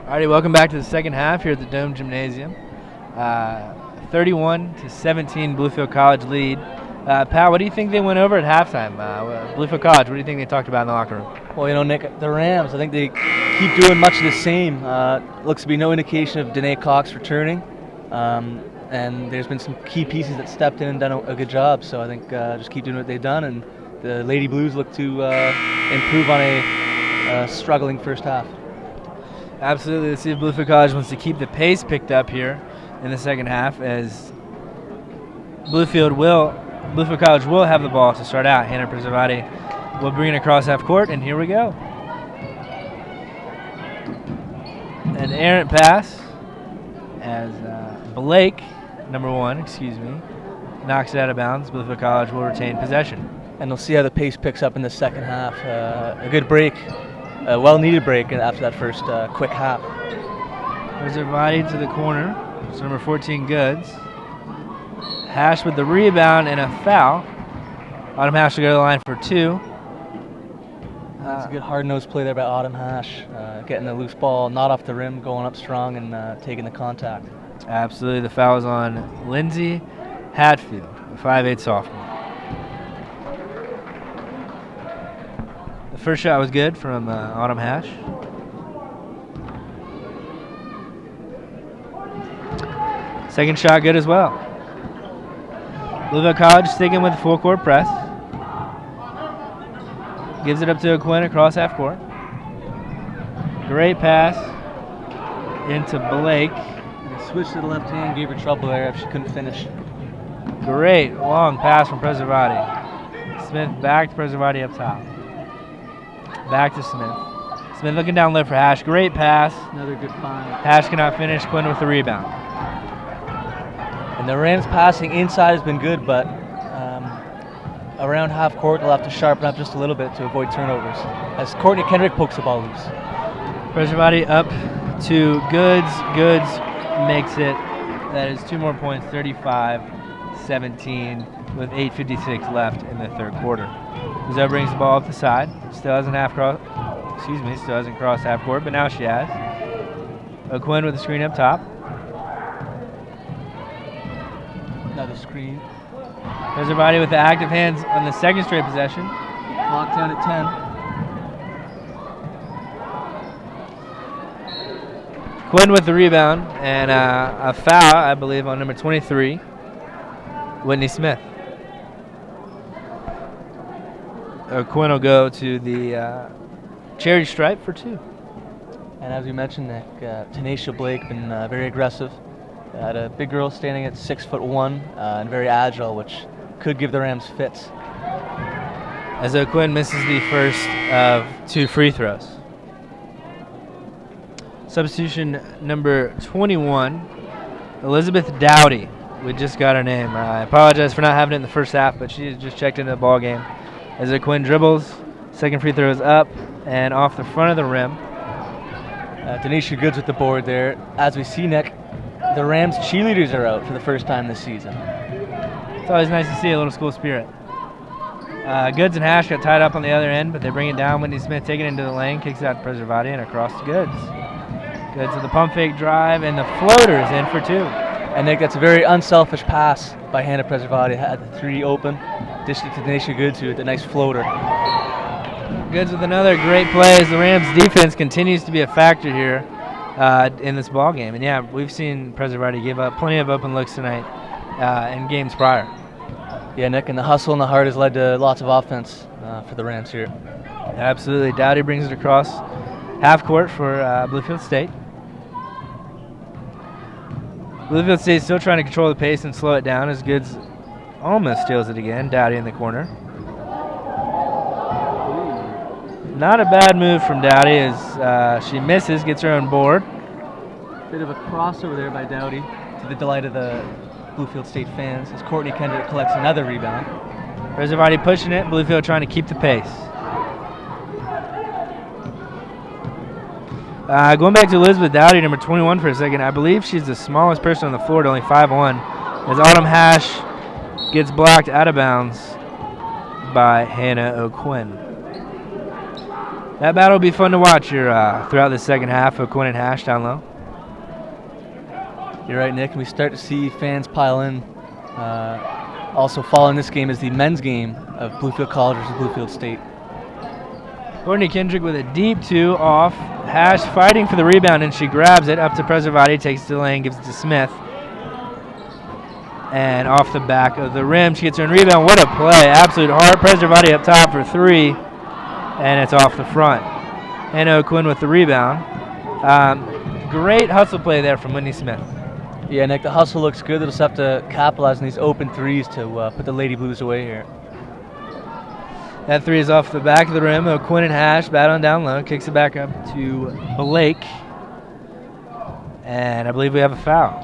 Alrighty, welcome back to the second half here at the Dome Gymnasium. 31-17 Bluefield College lead. Pat, what do you think they went over at halftime? Bluefield College, what do you think they talked about in the locker room? Well, you know, Nick, the Rams, I think they keep doing much of the same. Looks to be no indication of Danae Cox returning. And there's been some key pieces that stepped in and done a good job. So I think just keep doing what they've done. And the Lady Blues look to improve on a struggling first half. Absolutely. Let's see if Bluefield College wants to keep the pace picked up here in the second half, as Bluefield College will have the ball to start out. Hannah Preservati will bring it across half court, and here we go. An errant pass as Blake, number 1, knocks it out of bounds. Bluefield College will retain possession. And we'll see how the pace picks up in the second half. A good break. A well-needed break after that first quick half. Preservati to the corner. It's number 14, Goods. Hash with the rebound and a foul. Autumn Hash will go to the line for 2. That's a good hard-nosed play there by Autumn Hash. Getting the loose ball, not off the rim, going up strong and taking the contact. Absolutely. The foul is on Lindsay Hatfield, a 5'8" sophomore. The first shot was good from Autumn Hash. Second shot good as well. Bluefield College sticking with the full court press. Gives it up to Quinn across half court. Great pass into Blake. Switched to the left hand, gave her trouble there if she couldn't finish. Great long pass from Preservati. Smith back to Preservati up top. Back to Smith. Smith looking down low for Hash. Great pass. Another good find. Hash cannot finish. Quinn with the rebound. And the Rams passing inside has been good, but around half court they'll have to sharpen up just a little bit to avoid turnovers. As Courtney Kendrick pokes the ball loose. Preservati up to Goods. Goods makes it. That is 2 more points, 35-17 with 8:56 left in the third quarter. Zo brings the ball up the side. Still hasn't crossed half court, but now she has. O'Quinn with the screen up top. Another screen. Preservati with the active hands on the second straight possession. Locked down at 10. Quinn with the rebound and a foul, I believe, on number 23, Whitney Smith. Quinn will go to the charity stripe for 2. And as we mentioned, Nick, Tanisha Blake been very aggressive. Had a big girl standing at 6'1" and very agile, which could give the Rams fits. As Quinn misses the first of 2 free throws. Substitution number 21, Elizabeth Dowdy. We just got her name. I apologize for not having it in the first half, but she just checked into the ball game. As Quinn dribbles, second free throw is up and off the front of the rim. Tanisha Goods with the board there. As we see, Nick, the Rams cheerleaders are out for the first time this season. It's always nice to see a little school spirit. Goods and Hash got tied up on the other end, but they bring it down. Whitney Smith taking it into the lane, kicks it out to Preservati and across to Goods. Goods with the pump fake drive, and the floater is in for 2. And Nick, that's a very unselfish pass by Hannah Preservati. Had the 3 open, dished it to Tanisha Goods with a nice floater. Goods with another great play as the Rams defense continues to be a factor here in this ball game. And yeah, we've seen Preservati give up plenty of open looks tonight in games prior. Yeah, Nick, and the hustle and the heart has led to lots of offense for the Rams here. Absolutely. Dowdy brings it across half court for Bluefield State. Bluefield State still trying to control the pace and slow it down as Goods almost steals it again. Dowdy in the corner. Not a bad move from Dowdy as she misses, gets her own board. Bit of a crossover there by Dowdy to the delight of the Bluefield State fans as Courtney Kendrick collects another rebound. Preservati pushing it, Bluefield trying to keep the pace. Going back to Elizabeth Dowdy, number 21 for a second. I believe she's the smallest person on the floor at only 5'1", as Autumn Hash gets blocked out of bounds by Hannah O'Quinn. That battle will be fun to watch here throughout the second half of Quinn and Hash down low. You're right, Nick. We start to see fans pile in. Also following this game is the men's game of Bluefield College versus Bluefield State. Courtney Kendrick with a deep 2 off. Hash fighting for the rebound, and she grabs it up to Preservati, takes it to the lane, gives it to Smith. And off the back of the rim, she gets her own rebound. What a play. Absolute heart. Preservati up top for 3, and it's off the front. And O'Quinn with the rebound. Great hustle play there from Whitney Smith. Yeah, Nick, the hustle looks good. They'll just have to capitalize on these open threes to put the Lady Blues away here. That 3 is off the back of the rim. O'Quinn and Hash battling down low. Kicks it back up to Blake. And I believe we have a foul.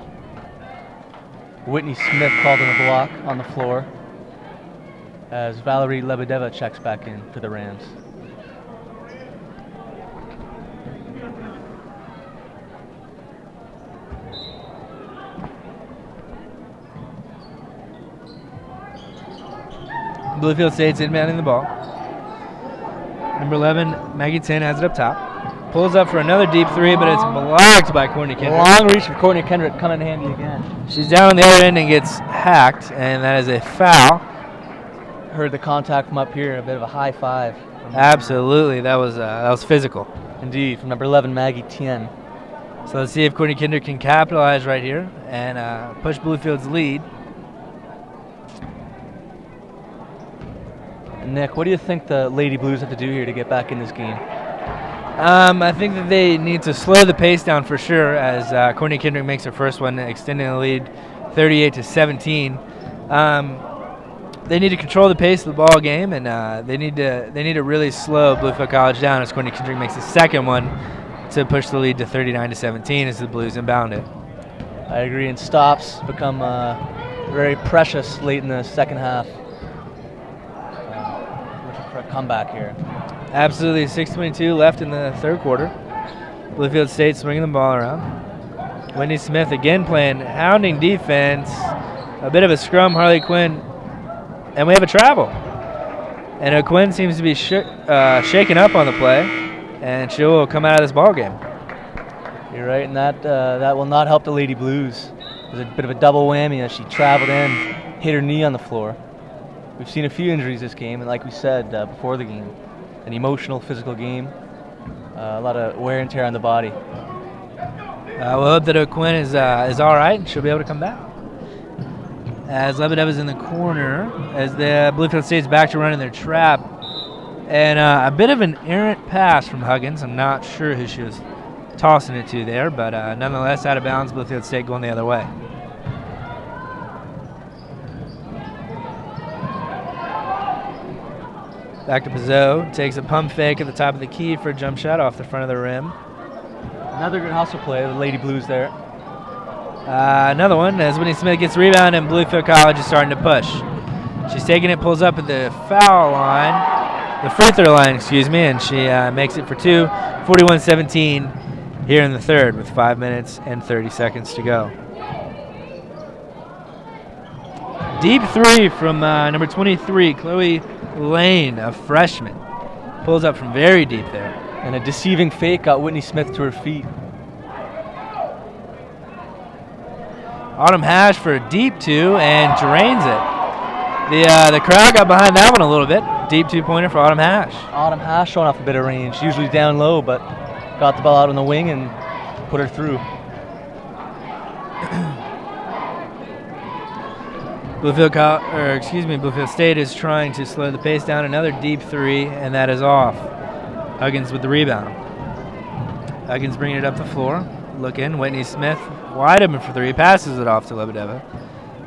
Whitney Smith called in a block on the floor as Valerie Lebedeva checks back in for the Rams. Bluefield State's inbounding the ball. Number 11, Maggie Tin has it up top. Pulls up for another deep 3, but it's blocked by Courtney Kendrick. Long reach for Courtney Kendrick, coming in handy again. She's down on the other end and gets hacked, and that is a foul. Heard the contact from up here, a bit of a high five. Absolutely, that was physical. Indeed, from number 11, Maggie Tien. So let's see if Courtney Kendrick can capitalize right here and push Bluefield's lead. Nick, what do you think the Lady Blues have to do here to get back in this game? I think that they need to slow the pace down for sure as Courtney Kendrick makes her first one, extending the lead 38-17. They need to control the pace of the ball game, and they need to really slow Bluefield College down as Courtney Kendrick makes the second one to push the lead to 39-17 as the Blues inbound it. I agree, and stops become very precious late in the second half. Looking for a comeback here. Absolutely, 6:22 left in the third quarter. Bluefield State swinging the ball around. Whitney Smith again playing hounding defense. A bit of a scrum, Harley Quinn. And we have a travel. And O'Quinn seems to be shaken up on the play, and she will come out of this ball game. You're right, and that will not help the Lady Blues. It was a bit of a double whammy as she traveled in, hit her knee on the floor. We've seen a few injuries this game, and like we said before the game, an emotional, physical game, a lot of wear and tear on the body. We'll hope that O'Quinn is all right, and she'll be able to come back. As Lebedeva is in the corner, as the Bluefield State's back to running their trap. And a bit of an errant pass from Huggins. I'm not sure who she was tossing it to there, but nonetheless out of bounds, Bluefield State going the other way. Back to Pizot, takes a pump fake at the top of the key for a jump shot off the front of the rim. Another good hustle play, the Lady Blues there. Another one as Whitney Smith gets rebound and Bluefield College is starting to push. She's taking it, pulls up at the foul line, the free throw line, excuse me, and she makes it for 2, 41-17 here in the third with 5 minutes and 30 seconds to go. Deep 3 from number 23, Chloe Lane, a freshman. Pulls up from very deep there. And a deceiving fake got Whitney Smith to her feet. Autumn Hash for a deep 2 and drains it. The crowd got behind that one a little bit. Deep 2-pointer for Autumn Hash. Autumn Hash showing off a bit of range. Usually down low, but got the ball out on the wing and put her through. Bluefield State is trying to slow the pace down. Another deep 3, and that is off. Huggins with the rebound. Huggins bringing it up the floor. Looking, Whitney Smith wide open for 3, passes it off to Lebedeva.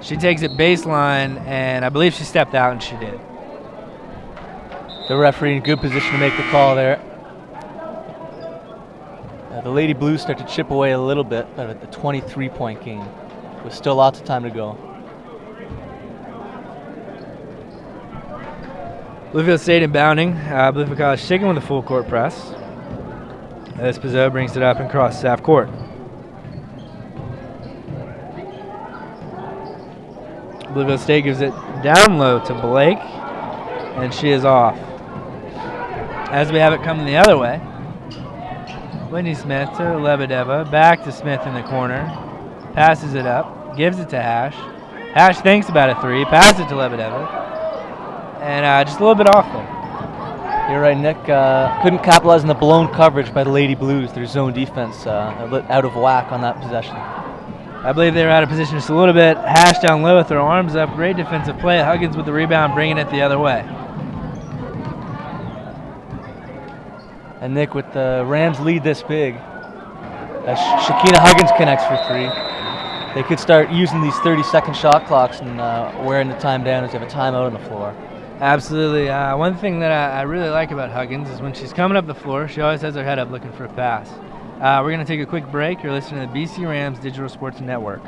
She takes it baseline, and I believe she stepped out, and she did. The referee in good position to make the call there. The Lady Blues start to chip away a little bit, but at the 23-point game, with still lots of time to go. Bluefield State inbounding. Bluefield College sticking with a full court press. As Pizot brings it up and crosses half court. Bluefield State gives it down low to Blake, and she is off. As we have it coming the other way. Whitney Smith to Lebedeva, back to Smith in the corner. Passes it up, gives it to Hash. Hash thinks about a three, passes it to Lebedeva. And just a little bit off there. You're right, Nick. Couldn't capitalize on the blown coverage by the Lady Blues. Their zone defense out of whack on that possession. I believe they were out of position just a little bit. Hash down low with their arms up. Great defensive play. Huggins with the rebound, bringing it the other way. And Nick, with the Rams lead this big, as Shakina Huggins connects for three, they could start using these 30-second shot clocks and wearing the time down as they have a timeout on the floor. Absolutely. One thing that I really like about Huggins is when she's coming up the floor, she always has her head up looking for a pass. We're going to take a quick break. You're listening to the BC Rams Digital Sports Network.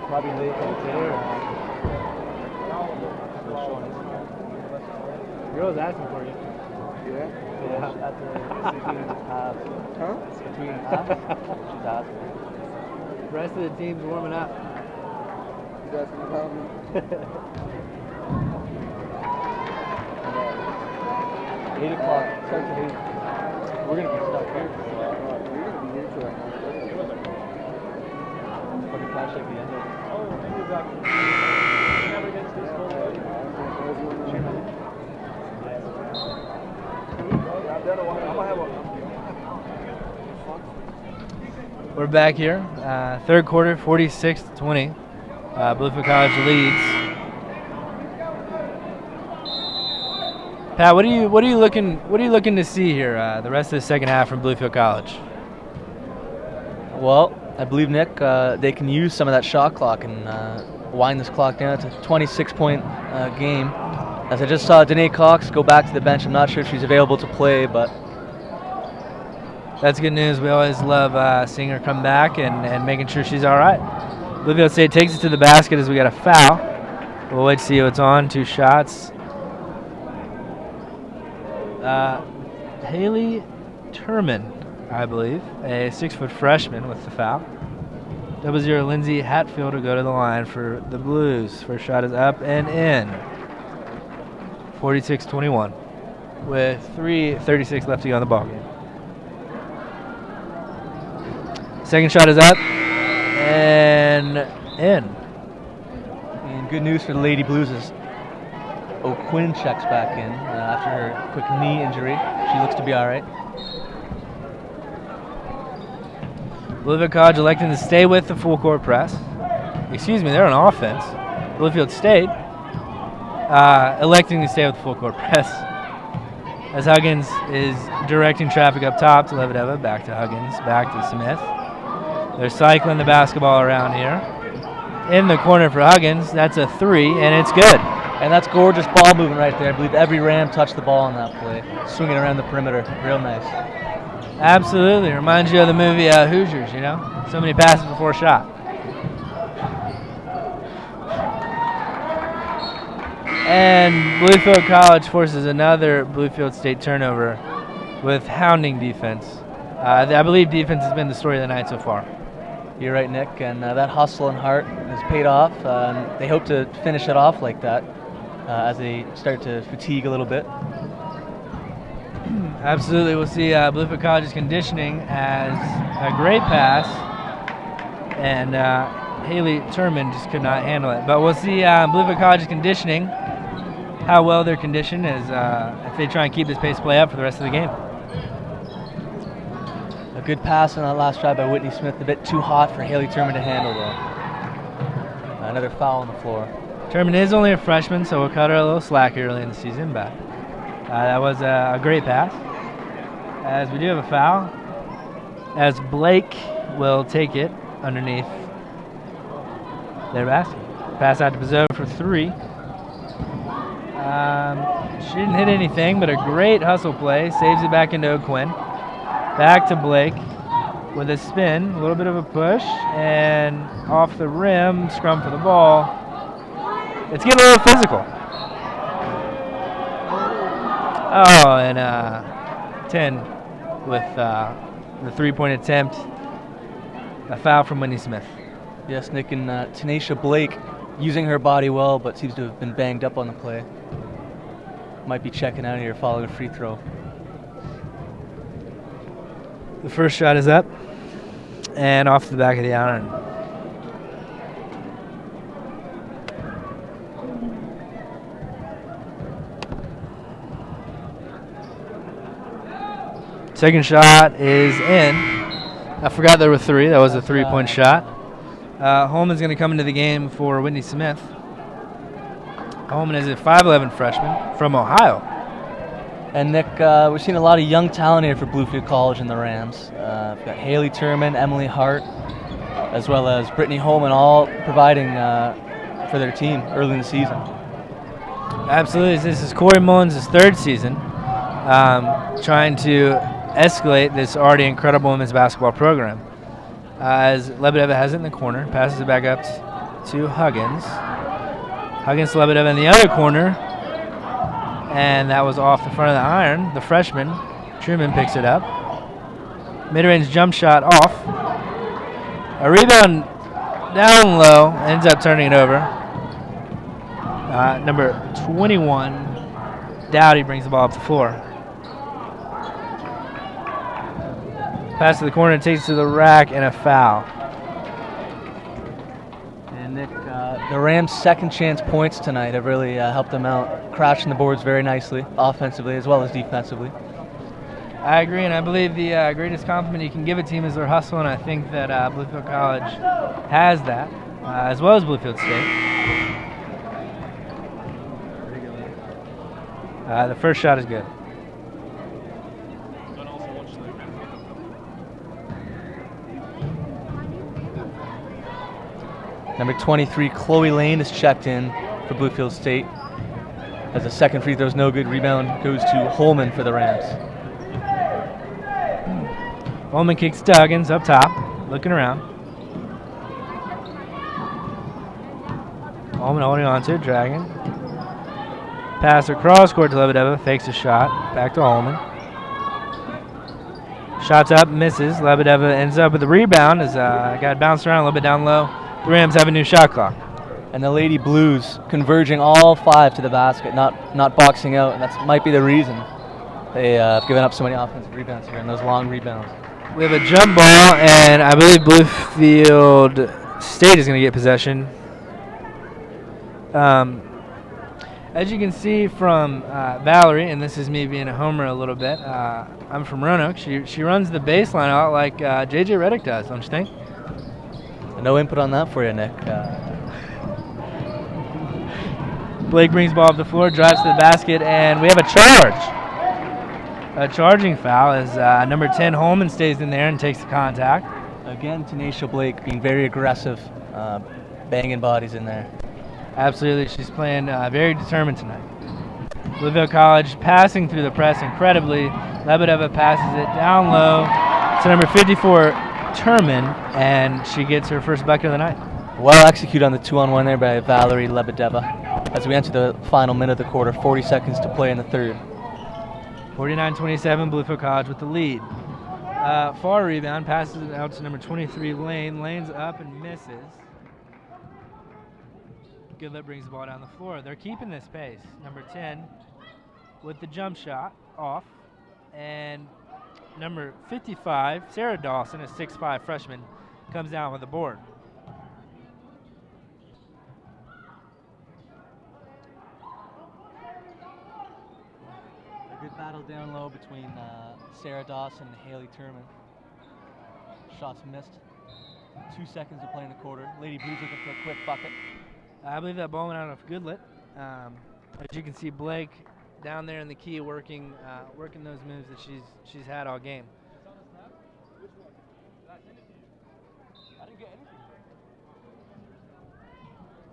Probably late for the Girl's asking for you. Yeah? Yeah, that's between half. Huh? It's between half. She's asking. The rest of the team's warming up. She's asking about me. 8 o'clock. Starts at 8. We're going to be stuck here for a while. You're going to be here till like 9:30. But the clash like the end of it. Never gets this full. We're back here. Third quarter, 46-20. Bluefield College leads. Pat, what are you looking to see here the rest of the second half from Bluefield College? Well, I believe, Nick, they can use some of that shot clock and wind this clock down. It's a 26-point game. As I just saw Danae Cox go back to the bench. I'm not sure if she's available to play, but that's good news. We always love seeing her come back and making sure she's all right. Bluefield State takes it to the basket as we got a foul. We'll wait to see what's on. 2 shots. Haley Turman, I believe, a 6-foot freshman with the foul. 0-0 Lindsay Hatfield will go to the line for the Blues. First shot is up and in. 46-21 with 3:36 left to go in the ballgame. Second shot is up and in. And good news for the Lady Blues is O'Quinn checks back in after her quick knee injury. She looks to be all right. Bluefield College electing to stay with the full court press. Excuse me, they're on offense. Bluefield State electing to stay with the full court press. As Huggins is directing traffic up top to Lebedeva, back to Huggins, back to Smith. They're cycling the basketball around here. In the corner for Huggins, that's a 3, and it's good. And that's gorgeous ball movement right there. I believe every Ram touched the ball on that play. Swinging around the perimeter, real nice. Absolutely, reminds you of the movie Hoosiers, you know? So many passes before a shot. And Bluefield College forces another Bluefield State turnover with hounding defense. I believe defense has been the story of the night so far. You're right, Nick, and that hustle and heart has paid off. They hope to finish it off like that as they start to fatigue a little bit. Absolutely. We'll see Bluefield College's conditioning as a great pass, and Haley Turman just could not handle it. But we'll see Bluefield College's conditioning, how well they're conditioned is if they try and keep this pace play up for the rest of the game. A good pass on that last try by Whitney Smith, a bit too hot for Haley Turman to handle though. Another foul on the floor. Turman is only a freshman, so we'll cut her a little slack early in the season, but that was a great pass. As we do have a foul, as Blake will take it underneath their basket. Pass out to Pizzo for 3. She didn't hit anything, but a great hustle play. Saves it back into O'Quinn. Back to Blake. with a spin, a little bit of a push, and off the rim, scrum for the ball. It's getting a little physical. Oh, and 10 with the three-point attempt. A foul from Whitney Smith. Yes, Nick, and Tanisha Blake using her body well, but seems to have been banged up on the play. Might be checking out here following a free throw. The first shot is up and off the back of the iron. Second shot is in. I forgot there were three. That was a three-point shot. Holman's going to come into the game for Whitney Smith. Holman is a 5'11 freshman from Ohio. And Nick, we've seen a lot of young talent here for Bluefield College and the Rams. We've got Haley Turman, Emily Hart, as well as Brittany Holman, all providing for their team early in the season. Absolutely. This is Corey Mullins' third season, trying to escalate this already incredible women's basketball program. As Lebedeva has it in the corner, passes it back up to Huggins. Huggins to Lebedeva in the other corner, and that was off the front of the iron. The freshman, Truman, picks it up. Mid-range jump shot off. A rebound down low, ends up turning it over. Number 21, Dowdy, brings the ball up the floor. Pass to the corner, takes to the rack, and a foul. And Nick, the Rams' second chance points tonight have really helped them out, crashing the boards very nicely, offensively as well as defensively. I agree, and I believe the greatest compliment you can give a team is their hustle, and I think that Bluefield College has that, as well as Bluefield State. The first shot is good. Number 23, Chloe Lane, is checked in for Bluefield State. As the second free throw is no good, rebound goes to Holman for the Rams. Holman kicks to Huggins up top, looking around. Holman holding on to it, dragging. Pass across court to Lebedeva, fakes a shot, back to Holman. Shots up, misses. Lebedeva ends up with the rebound as got bounced around a little bit down low. The Rams have a new shot clock. And the Lady Blues converging all five to the basket, not boxing out, and that might be the reason they have given up so many offensive rebounds here and those long rebounds. We have a jump ball, and I believe Bluefield State is going to get possession. As you can see from Valerie, and this is me being a homer a little bit, I'm from Roanoke. She runs the baseline out like J.J. Reddick does, don't you think? No input on that for you, Nick. Blake brings the ball up the floor, drives to the basket, and we have a charge. A charging foul as number 10 Holman stays in there and takes the contact. Again, Tanisha Blake being very aggressive, banging bodies in there. Absolutely, she's playing very determined tonight. Bluefield College passing through the press incredibly. Lebedeva passes it down low to number 54, Turman, and she gets her first bucket of the night. Well executed on the 2-on-1 there by Valerie Lebedeva. As we enter the final minute of the quarter, 40 seconds to play in the third. 49-27, Bluefield College with the lead. Far rebound, passes it out to number 23, Lane. Lane's up and misses. Goodlett brings the ball down the floor. They're keeping this pace. Number 10 with the jump shot off, and number 55, Sarah Dawson, a 6'5 freshman, comes down with the board. A good battle down low between Sarah Dawson and Haley Turman. Shots missed. 2 seconds to play in the quarter. Lady Blues looking for a quick bucket. I believe that ball went out of Goodlett. As you can see, Blake down there in the key working those moves that she's had all game.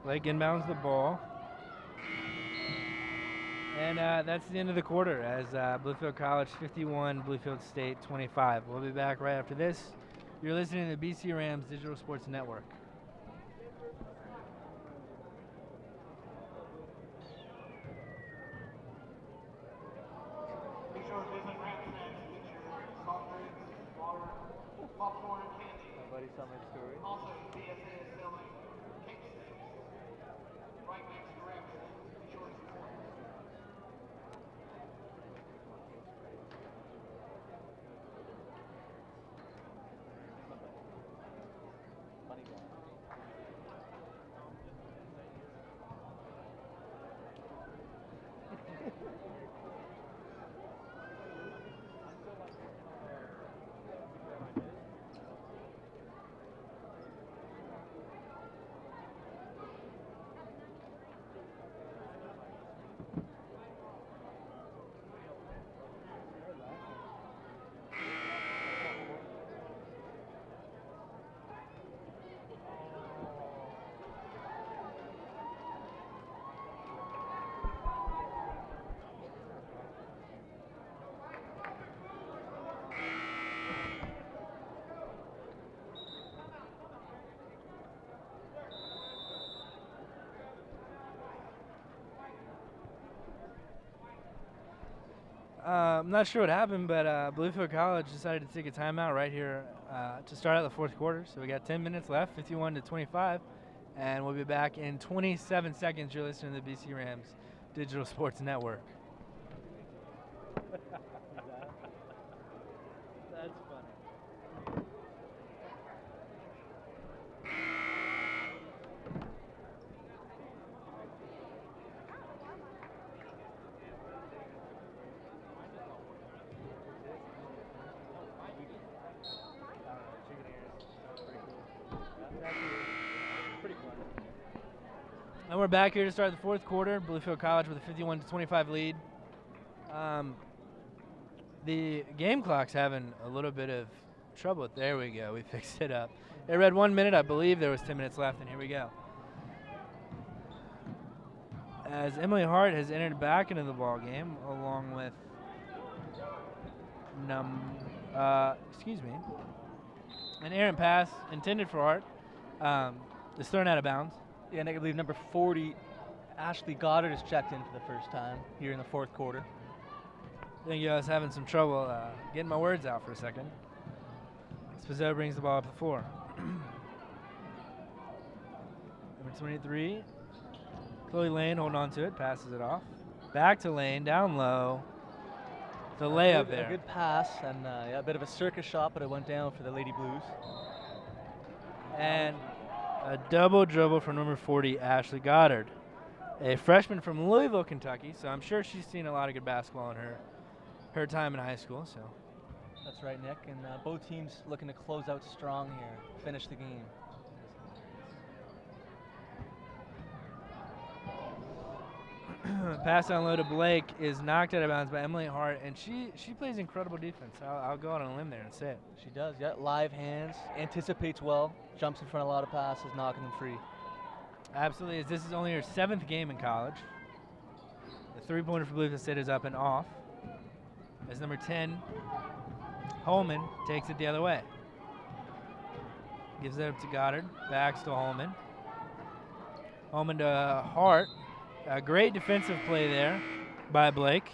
Blake inbounds the ball. And that's the end of the quarter as Bluefield College 51, Bluefield State 25. We'll be back right after this You're listening to the BC Rams Digital Sports Network. Be sure to visit Rams Snacks. Get your soft drinks, water, popcorn, and candy. My buddy saw my story. Also, BSA is selling cake sticks right next to Rams Snacks. Be sure to support. Funny guy. I'm not sure what happened, but Bluefield College decided to take a timeout right here to start out the fourth quarter. So we got 10 minutes left, 51-25, and we'll be back in 27 seconds. You're listening to the BC Rams Digital Sports Network. That's funny. And we're back here to start the fourth quarter. Bluefield College with a 51-25 lead. The game clock's having a little bit of trouble. There we go. We fixed it up. It read 1 minute. I believe there was 10 minutes left, and here we go. As Emily Hart has entered back into the ball game, along with an errant pass intended for Hart is thrown out of bounds. Yeah, and I believe number 40, Ashley Goddard, is checked in for the first time here in the fourth quarter. I think I was having some trouble getting my words out for a second. Spizzo brings the ball up the floor. Number 23, Chloe Lane holding on to it, passes it off. Back to Lane, down low. The layup there. A good pass, and a bit of a circus shot, but it went down for the Lady Blues. And a double dribble from number 40, Ashley Goddard, a freshman from Louisville, Kentucky. So I'm sure she's seen a lot of good basketball in her time in high school. So That's right, Nick. And both teams looking to close out strong here, finish the game. Pass down low to Blake is knocked out of bounds by Emily Hart, and she plays incredible defense. I'll go out on a limb there and say it. She does, yeah. Live hands, anticipates well, jumps in front of a lot of passes, knocking them free. Absolutely, as this is only her 7th game in college. The three-pointer for Bluefield State is up and off. As number 10, Holman, takes it the other way. Gives it up to Goddard, backs to Holman. Holman to Hart. A great defensive play there by Blake.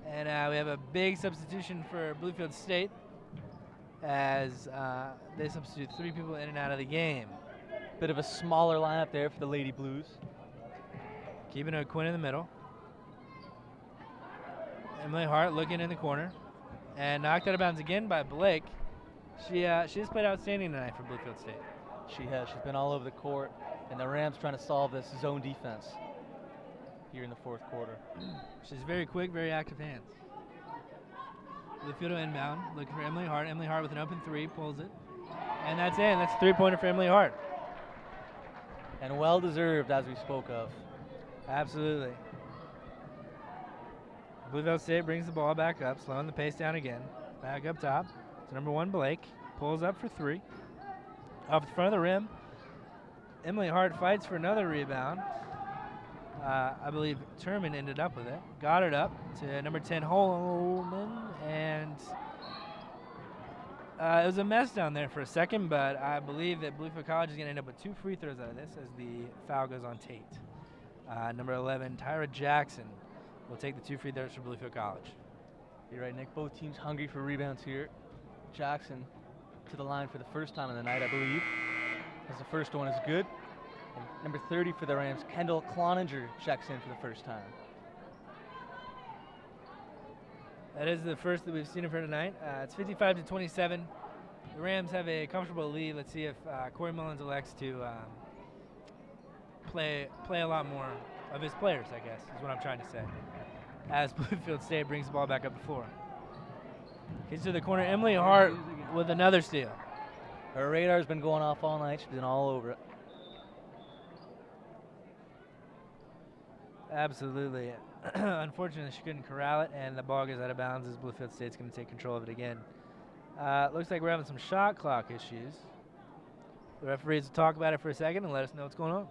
And we have a big substitution for Bluefield State as they substitute 3 people in and out of the game. Bit of a smaller lineup there for the Lady Blues. Keeping a Quinn in the middle. Emily Hart looking in the corner. And knocked out of bounds again by Blake. She has played outstanding tonight for Bluefield State. She has. She's been all over the court, and the Rams trying to solve this zone defense here in the fourth quarter. She's very quick, very active hands. Bluefield inbound, looking for Emily Hart. Emily Hart with an open 3, pulls it. And that's in. That's a 3-pointer for Emily Hart. And well-deserved, as we spoke of. Absolutely. Bluefield State brings the ball back up, slowing the pace down again. Back up top to number 1, Blake. Pulls up for 3. Off the front of the rim. Emily Hart fights for another rebound. I believe Turman ended up with it. Got it up to number 10, Holman, and It was a mess down there for a second, but I believe that Bluefield College is going to end up with 2 free throws out of this as the foul goes on Tate. Number 11, Tyra Jackson, will take the 2 free throws for Bluefield College. You're right, Nick. Both teams hungry for rebounds here. Jackson to the line for the first time of the night, I believe, as the first one is good. And number 30 for the Rams, Kendall Cloninger, checks in for the first time. That is the first that we've seen of her tonight. It's 55-27. The Rams have a comfortable lead. Let's see if Corey Mullins elects to play a lot more of his players, I guess, is what I'm trying to say. As Bluefield State brings the ball back up the floor. Gets to the corner. Emily Hart with another steal. Her radar's been going off all night. She's been all over it. Absolutely. Unfortunately, she couldn't corral it, and the ball goes out of bounds as Bluefield State's going to take control of it again. Looks like we're having some shot clock issues. The referees will talk about it for a second and let us know what's going on.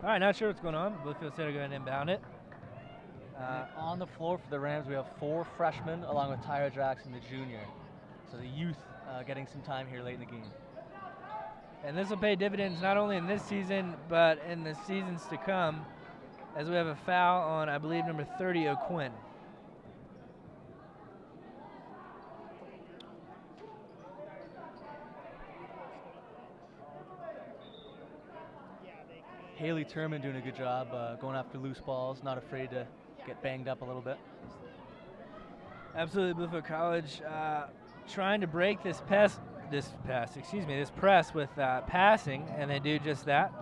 All right, not sure what's going on. Bluefield State are going to inbound it. On the floor for the Rams, we have 4 freshmen along with Tyra Jackson, the junior. So the youth getting some time here late in the game. And this will pay dividends not only in this season, but in the seasons to come, as we have a foul on, I believe, number 30, O'Quinn. Haley Turman doing a good job going after loose balls, not afraid to get banged up a little bit. Absolutely, Bluefield College trying to break this press with passing, and they do just that.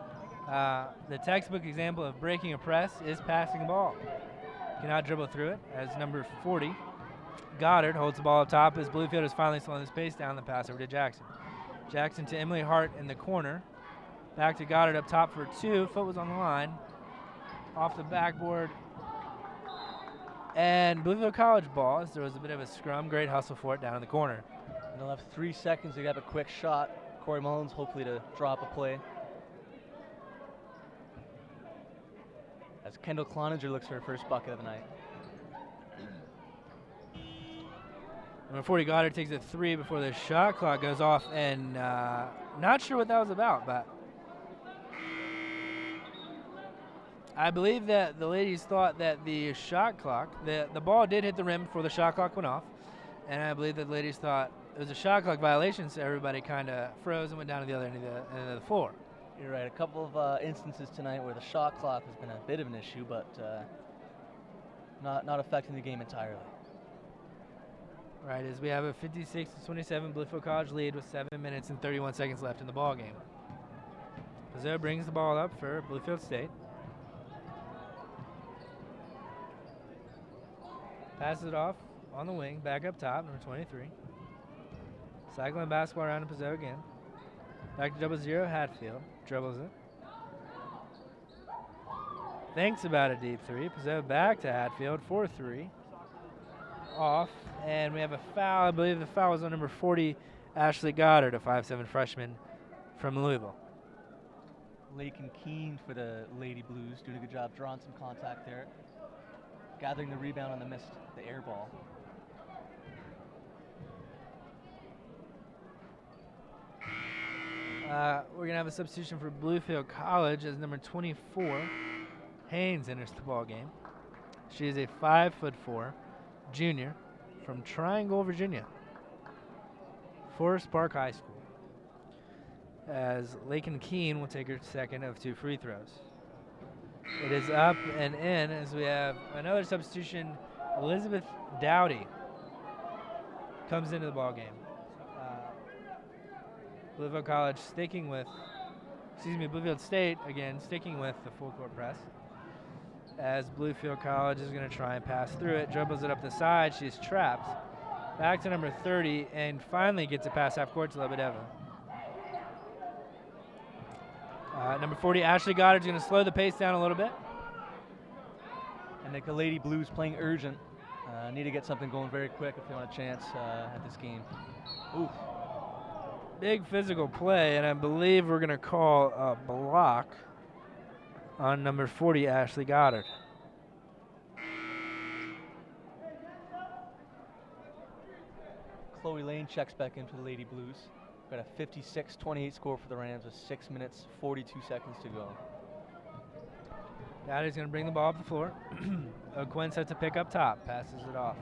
The textbook example of breaking a press is passing the ball. Cannot dribble through it, as number 40, Goddard, holds the ball up top as Bluefield is finally slowing this pace down. The pass over to Jackson. Jackson to Emily Hart in the corner. Back to Goddard up top for 2. Foot was on the line. Off the backboard. And Bluefield College ball, as there was a bit of a scrum. Great hustle for it down in the corner. And they'll have 3 seconds to get up a quick shot. Corey Mullins hopefully to drop a play. As Kendall Cloninger looks for her first bucket of the night. Number 40 Goddard takes a 3 before the shot clock goes off, and not sure what that was about, but I believe that the ladies thought that the shot clock, the ball did hit the rim before the shot clock went off, and I believe that the ladies thought it was a shot clock violation, so everybody kind of froze and went down to the other end of the floor. You're right, a couple of instances tonight where the shot clock has been a bit of an issue, but not affecting the game entirely. Right, as we have a 56-27 Bluefield College lead with 7 minutes and 31 seconds left in the ball game. Pizzo brings the ball up for Bluefield State. Passes it off on the wing, back up top, number 23. Cycling basketball around to Pizzo again. Back to 0-0, Hatfield. Dribbles it. Thinks about a deep 3. Pizzo back to Hatfield, 4-3. Off, and we have a foul. I believe the foul was on number 40, Ashley Goddard, a 5'7" freshman from Louisville. Lakin Keene for the Lady Blues, doing a good job drawing some contact there. Gathering the rebound on the air ball. We're going to have a substitution for Bluefield College as number 24, Haynes, enters the ball game. She is a 5'4" junior from Triangle, Virginia, Forest Park High School. As Lakin Keene will take her second of 2 free throws. It is up and in as we have another substitution. Elizabeth Dowdy comes into the ball game. Bluefield College Bluefield State again sticking with the full court press. As Bluefield College is going to try and pass through it, dribbles it up the side, she's trapped. Back to number 30 and finally gets a pass half court to Lebedeva. Number 40, Ashley Goddard, is going to slow the pace down a little bit. And the Lady Blues playing urgent. Need to get something going very quick if they want a chance at this game. Ooh. Big physical play, and I believe we're going to call a block on number 40, Ashley Goddard. Chloe Lane checks back into the Lady Blues. Got a 56-28 score for the Rams with 6 minutes, 42 seconds to go. Dowdy's going to bring the ball up the floor. O'Quinn sets a pick up top, passes it off.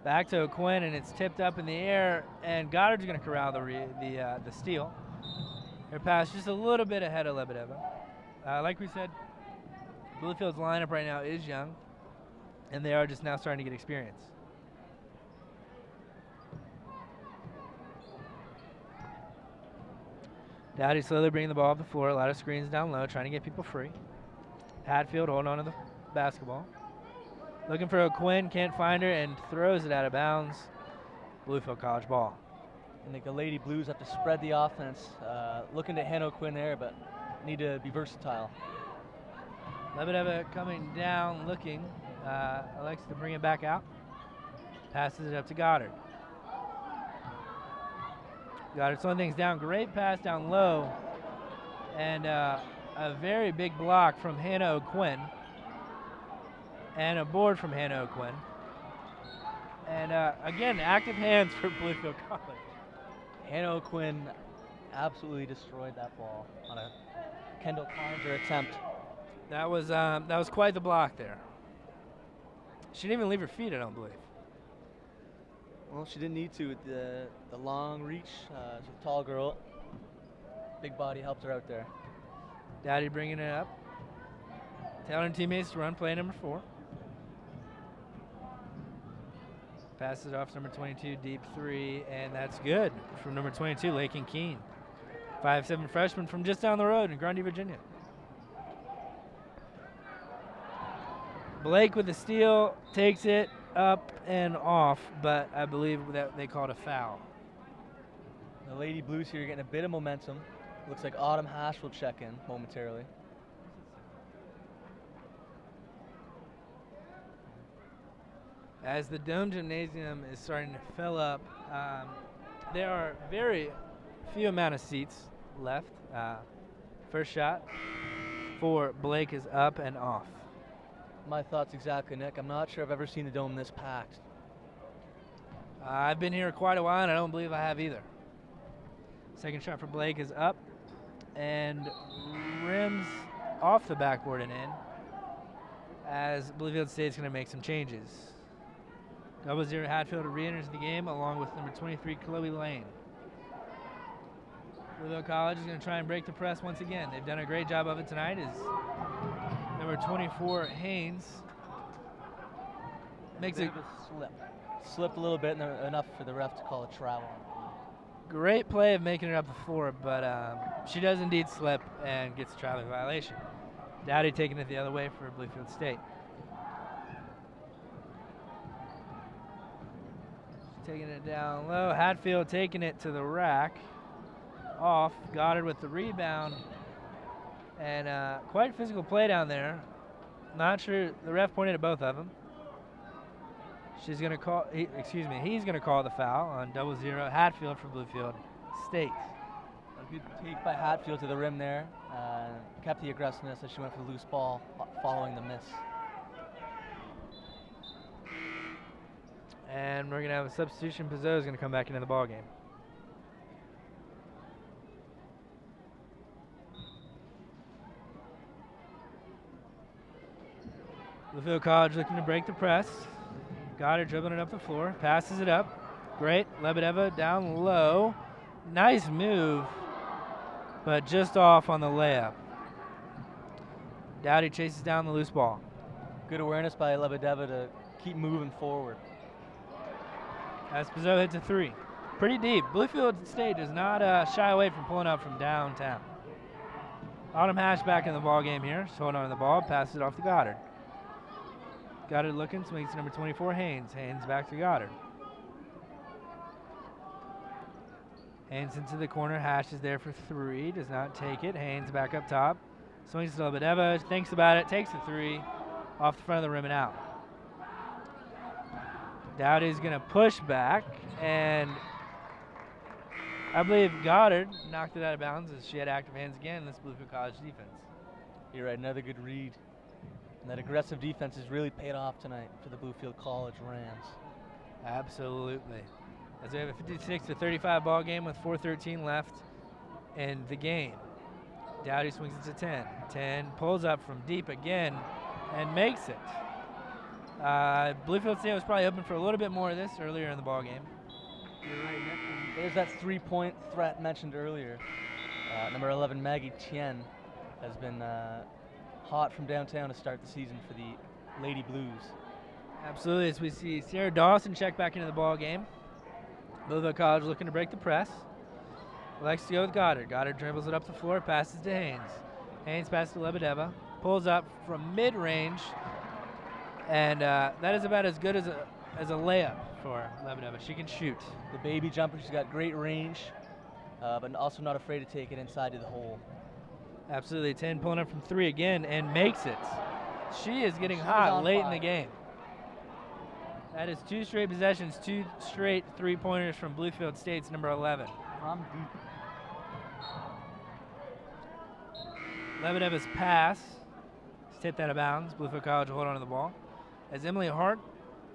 Back to O'Quinn, and it's tipped up in the air, and Goddard's going to corral the steal. Her pass just a little bit ahead of Lebedeva. Like we said, Bluefield's lineup right now is young, and they are just now starting to get experience. Dowdy slowly bringing the ball up the floor, a lot of screens down low, trying to get people free. Hatfield holding on to the basketball. Looking for O'Quinn, can't find her, and throws it out of bounds. Bluefield College ball. I think the Lady Blues have to spread the offense. Looking to Hannah O'Quinn there, but need to be versatile. Lebedeva coming down, looking. Elects to bring it back out. Passes it up to Goddard. Goddard slowing things down. Great pass down low. And a very big block from Hannah O'Quinn. And a board from Hannah O'Quinn. And again, active hands for Bluefield College. Hannah O'Quinn absolutely destroyed that ball on a Kendall Conjure attempt. That was quite the block there. She didn't even leave her feet, I don't believe. Well, she didn't need to with the long reach. She's a tall girl. Big body helped her out there. Dowdy bringing it up. Telling her teammates to run play number 4. Passes it off to number 22, deep 3, and that's good from number 22, Lakin Keene. 5'7" freshman from just down the road in Grundy, Virginia. Blake with the steal, takes it up and off, but I believe that they called a foul. The Lady Blues here getting a bit of momentum. Looks like Autumn Hash will check in momentarily. As the Dome Gymnasium is starting to fill up, there are very few amount of seats left. First shot for Blake is up and off. My thoughts exactly, Nick. I'm not sure I've ever seen the Dome this packed. I've been here quite a while, and I don't believe I have either. Second shot for Blake is up and rims off the backboard and in, as Bluefield State's going to make some changes. 0-0 Hatfield re-enters the game along with number 23, Chloe Lane. Bluefield College is going to try and break the press once again. They've done a great job of it tonight. Is number 24, Haynes, makes a slip. Slipped a little bit, enough for the ref to call a travel. Great play of making it up the floor, but she does indeed slip and gets a traveling violation. Dowdy taking it the other way for Bluefield State. Taking it down low. Hatfield taking it to the rack. Off. Goddard with the rebound. And quite physical play down there. Not sure. The ref pointed at both of them. She's going to call, he's going to call the foul on 0-0 Hatfield for Bluefield State. A good take by Hatfield to the rim there. Kept the aggressiveness as she went for the loose ball following the miss. And we're going to have a substitution. Pizzo is going to come back into the ball game. Bluefield College looking to break the press. Goddard dribbling it up the floor. Passes it up. Great. Lebedeva down low. Nice move, but just off on the layup. Dowdy chases down the loose ball. Good awareness by Lebedeva to keep moving forward. As Pizzo hits a 3. Pretty deep. Bluefield State does not shy away from pulling up from downtown. Autumn Hash back in the ball game here. She's holding on to the ball. Passes it off to Goddard. Goddard looking. Swings to number 24, Haynes. Haynes back to Goddard. Haynes into the corner. Hash is there for 3. Does not take it. Haynes back up top. Swings to Lebedeva. Thinks about it. Takes the 3. Off the front of the rim and out. Dowdy's going to push back, and I believe Goddard knocked it out of bounds as she had active hands again in this Bluefield College defense. You're right, another good read. And that aggressive defense has really paid off tonight for the Bluefield College Rams. Absolutely. As we have a 56-35 ball game with 4:13 left in the game. Dowdy swings it to 10. 10 pulls up from deep again and makes it. Bluefield State was probably hoping for a little bit more of this earlier in the ball game. You're right, Nick. And there's that 3-point threat mentioned earlier. Number 11, Maggie Tien, has been hot from downtown to start the season for the Lady Blues. Absolutely, as we see Sarah Dawson check back into the ball game. Bluefield College looking to break the press. Likes to go with Goddard. Goddard dribbles it up the floor, passes to Haynes. Haynes passes to Lebedeva, pulls up from mid-range, and that is about as good as a layup for Lebedeva. She can shoot. The baby jumper, she's got great range, but also not afraid to take it inside to the hole. Absolutely, 10 pulling up from 3 again and makes it. She is getting hot late in the game. That is 2 straight possessions, 2 straight three-pointers from Bluefield State's number 11. From deep. Lebedeva's pass is tipped out of bounds. Bluefield College will hold on to the ball. As Emily Hart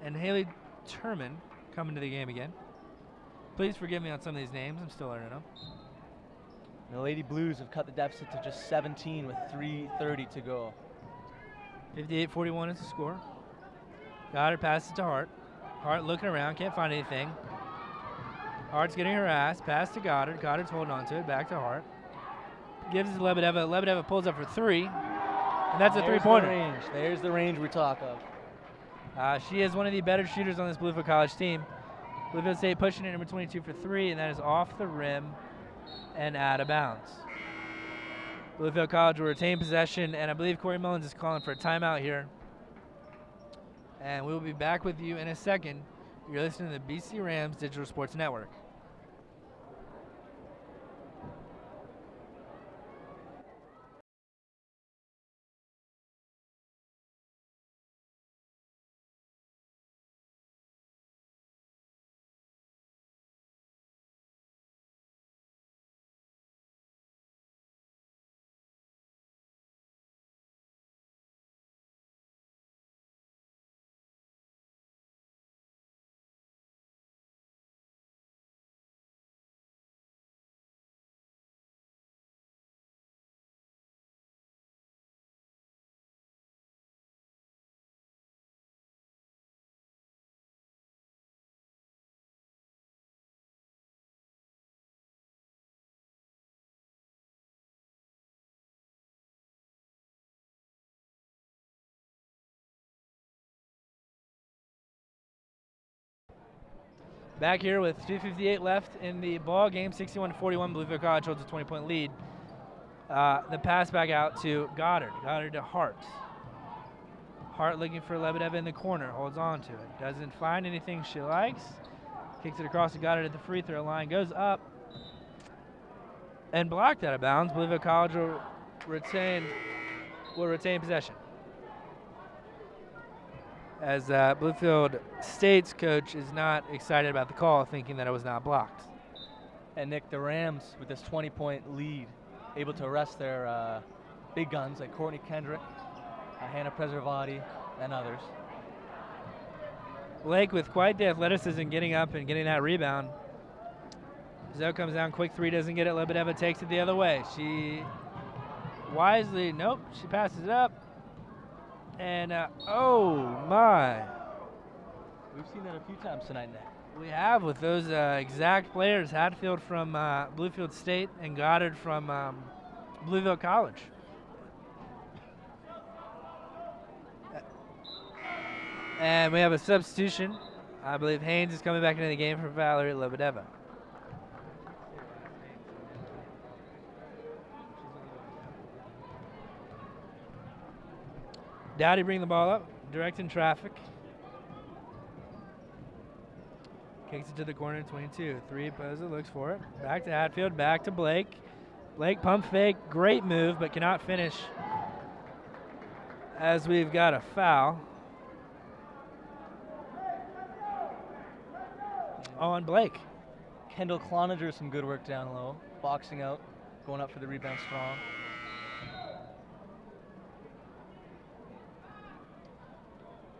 and Haley Turman come into the game again. Please forgive me on some of these names. I'm still learning them. The Lady Blues have cut the deficit to just 17 with 3:30 to go. 58-41 is the score. Goddard passes to Hart. Hart looking around, can't find anything. Hart's getting her ass. Pass to Goddard. Goddard's holding on to it. Back to Hart. Gives it to Lebedeva. Lebedeva pulls up for 3. And that's a three-pointer. There's the range we talk of. She is one of the better shooters on this Bluefield College team. Bluefield State pushing it number 22 for 3, and that is off the rim and out of bounds. Bluefield College will retain possession, and I believe Corey Mullins is calling for a timeout here. And we will be back with you in a second. You're listening to the BC Rams Digital Sports Network. Back here with 2:58 left in the ball game, 61-41. Bluefield College holds a 20-point lead. The pass back out to Goddard. Goddard to Hart. Hart looking for Lebedeva in the corner. Holds on to it. Doesn't find anything she likes. Kicks it across to Goddard at the free throw line. Goes up and blocked out of bounds. Bluefield College will retain possession. As Bluefield State's coach is not excited about the call, thinking that it was not blocked. And Nick, the Rams, with this 20-point lead, able to arrest their big guns like Courtney Kendrick, Hannah Preservati, and others. Blake with quite the athleticism getting up and getting that rebound. Zoe comes down, quick 3, doesn't get it. Lebedeva takes it the other way. She wisely, nope, she passes it up. And, oh my. We've seen that a few times tonight, Nick. We have with those exact players, Hatfield from Bluefield State and Goddard from Bluefield College. And we have a substitution. I believe Haynes is coming back into the game for Valerie Lebedeva. Dowdy bringing the ball up, directing traffic. Kicks it to the corner, 22. 3 poser, looks for it. Back to Hatfield, back to Blake. Blake pump fake, great move, but cannot finish as we've got a foul on Blake. Kendall Cloninger, some good work down low. Boxing out, going up for the rebound strong.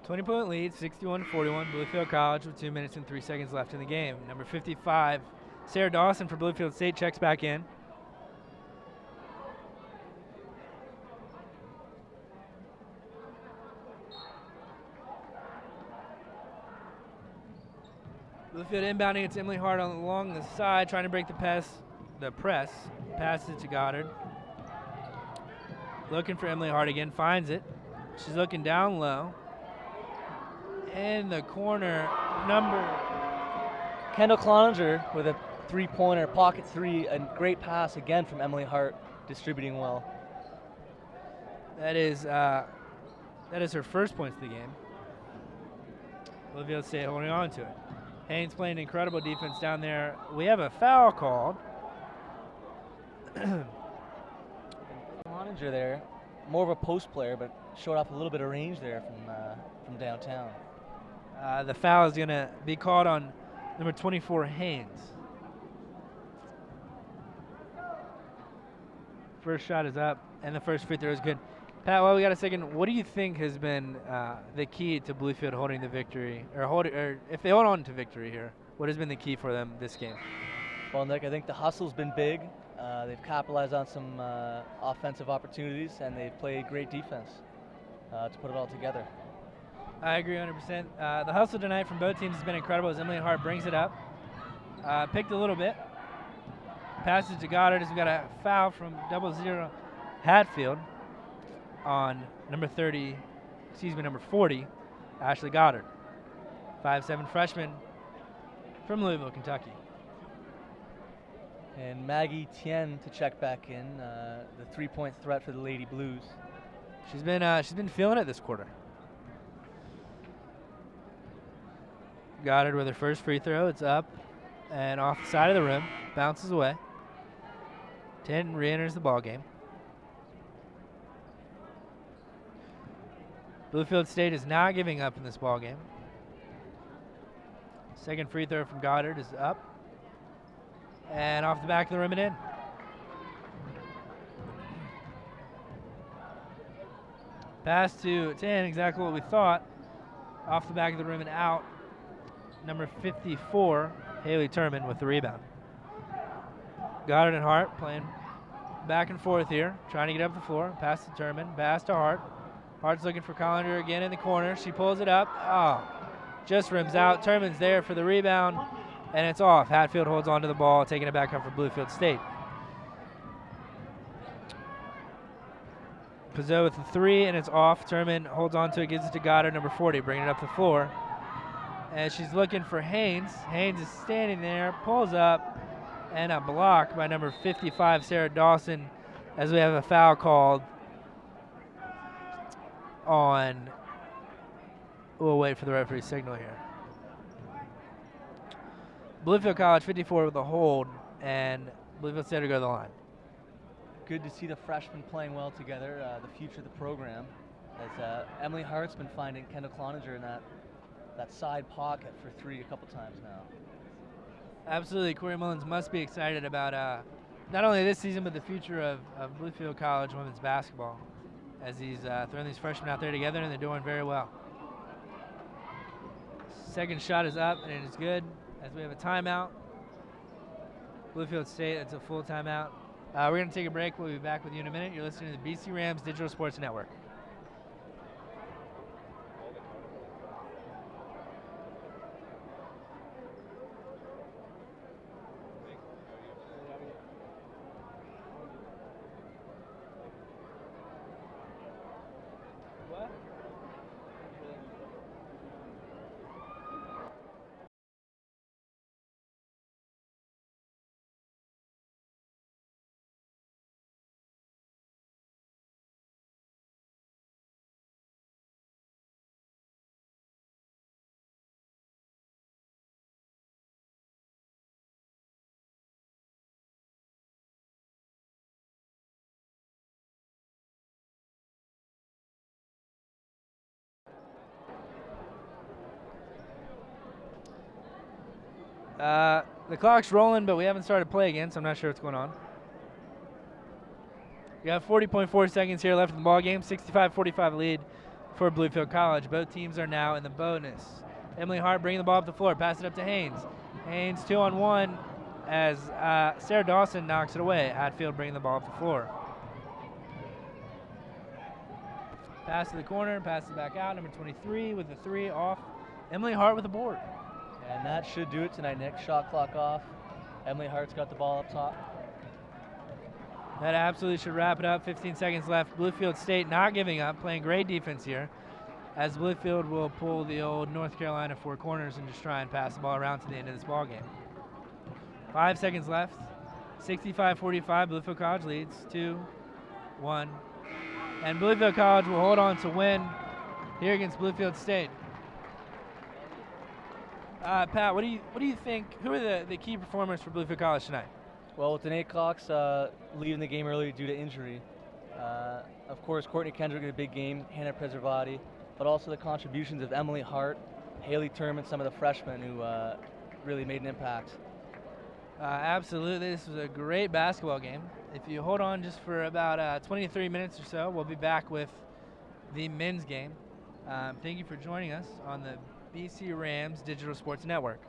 20-point lead, 61-41. Bluefield College with 2 minutes and 3 seconds left in the game. Number 55, Sarah Dawson for Bluefield State checks back in. Bluefield inbounding. It's Emily Hart along the side, trying to break the press. Passes it to Goddard. Looking for Emily Hart again. Finds it. She's looking down low. In the corner, Kendall Cloninger with a three-pointer, pocket three, and great pass again from Emily Hart, distributing well. That is her first points of the game. Bluefield State holding on to it. Haynes playing incredible defense down there. We have a foul called. Cloninger there, more of a post player, but showed off a little bit of range there from downtown. The foul is going to be called on number 24, Haynes. First shot is up, and the first free throw is good. Pat, while we got a second, what do you think has been the key to Bluefield holding the victory, or if they hold on to victory here, what has been the key for them this game? Well, Nick, I think the hustle's been big. They've capitalized on some offensive opportunities, and they've played great defense to put it all together. I agree 100%. The hustle tonight from both teams has been incredible as Emily Hart brings it up. Picked a little bit. Passes to Goddard as we got a foul from 00 Hatfield on number 40, Ashley Goddard. 5'7" freshman from Louisville, Kentucky. And Maggie Tien to check back in, the three-point threat for the Lady Blues. She's been feeling it this quarter. Goddard with her first free throw. It's up and off the side of the rim. Bounces away. 10 re-enters the ball game. Bluefield State is not giving up in this ball game. Second free throw from Goddard is up and off the back of the rim and in. Pass to 10, exactly what we thought. Off the back of the rim and out. Number 54, Haley Turman with the rebound. Goddard and Hart playing back and forth here, trying to get up the floor. Pass to Turman, pass to Hart. Hart's looking for Collender again in the corner. She pulls it up. Oh, just rims out. Turman's there for the rebound, and it's off. Hatfield holds onto the ball, taking it back up for Bluefield State. Pizzo with the three, and it's off. Turman holds on to it, gives it to Goddard, number 40, bringing it up the floor. And she's looking for Haynes. Haynes is standing there, pulls up, and a block by number 55, Sarah Dawson, as we have a foul called on. We'll wait for the referee's signal here. Bluefield College 54 with a hold, and Bluefield State to go to the line. Good to see the freshmen playing well together, the future of the program, as Emily Hart's been finding Kendall Cloninger in that side pocket for three a couple times now. Absolutely. Corey Mullins must be excited about not only this season, but the future of Bluefield College women's basketball, as he's throwing these freshmen out there together, and they're doing very well. Second shot is up, and it is good, as we have a timeout. Bluefield State, it's a full timeout. We're going to take a break. We'll be back with you in a minute. You're listening to the BC Rams Digital Sports Network. The clock's rolling, but we haven't started play again, so I'm not sure what's going on. We got 40.4 seconds here left in the ball game. 65-45 lead for Bluefield College. Both teams are now in the bonus. Emily Hart bringing the ball up the floor, pass it up to Haynes. Haynes 2-on-1 as Sarah Dawson knocks it away. Hatfield bringing the ball up the floor. Pass to the corner, pass it back out. Number 23 with the 3 off. Emily Hart with the board. And that should do it tonight, Nick. Shot clock off. Emily Hart's got the ball up top. That absolutely should wrap it up. 15 seconds left. Bluefield State not giving up, playing great defense here, as Bluefield will pull the old North Carolina 4 corners and just try and pass the ball around to the end of this ball game. 5 seconds left. 65-45. Bluefield College leads 2-1. And Bluefield College will hold on to win here against Bluefield State. Pat, what do you think? Who are the key performers for Bluefield College tonight? Well, with Danae Cox leaving the game early due to injury, of course, Courtney Kendrick in a big game, Hannah Preservati, but also the contributions of Emily Hart, Haley Term, and some of the freshmen who really made an impact. Absolutely. This was a great basketball game. If you hold on just for about 23 minutes or so, we'll be back with the men's game. Thank you for joining us on the BC Rams Digital Sports Network.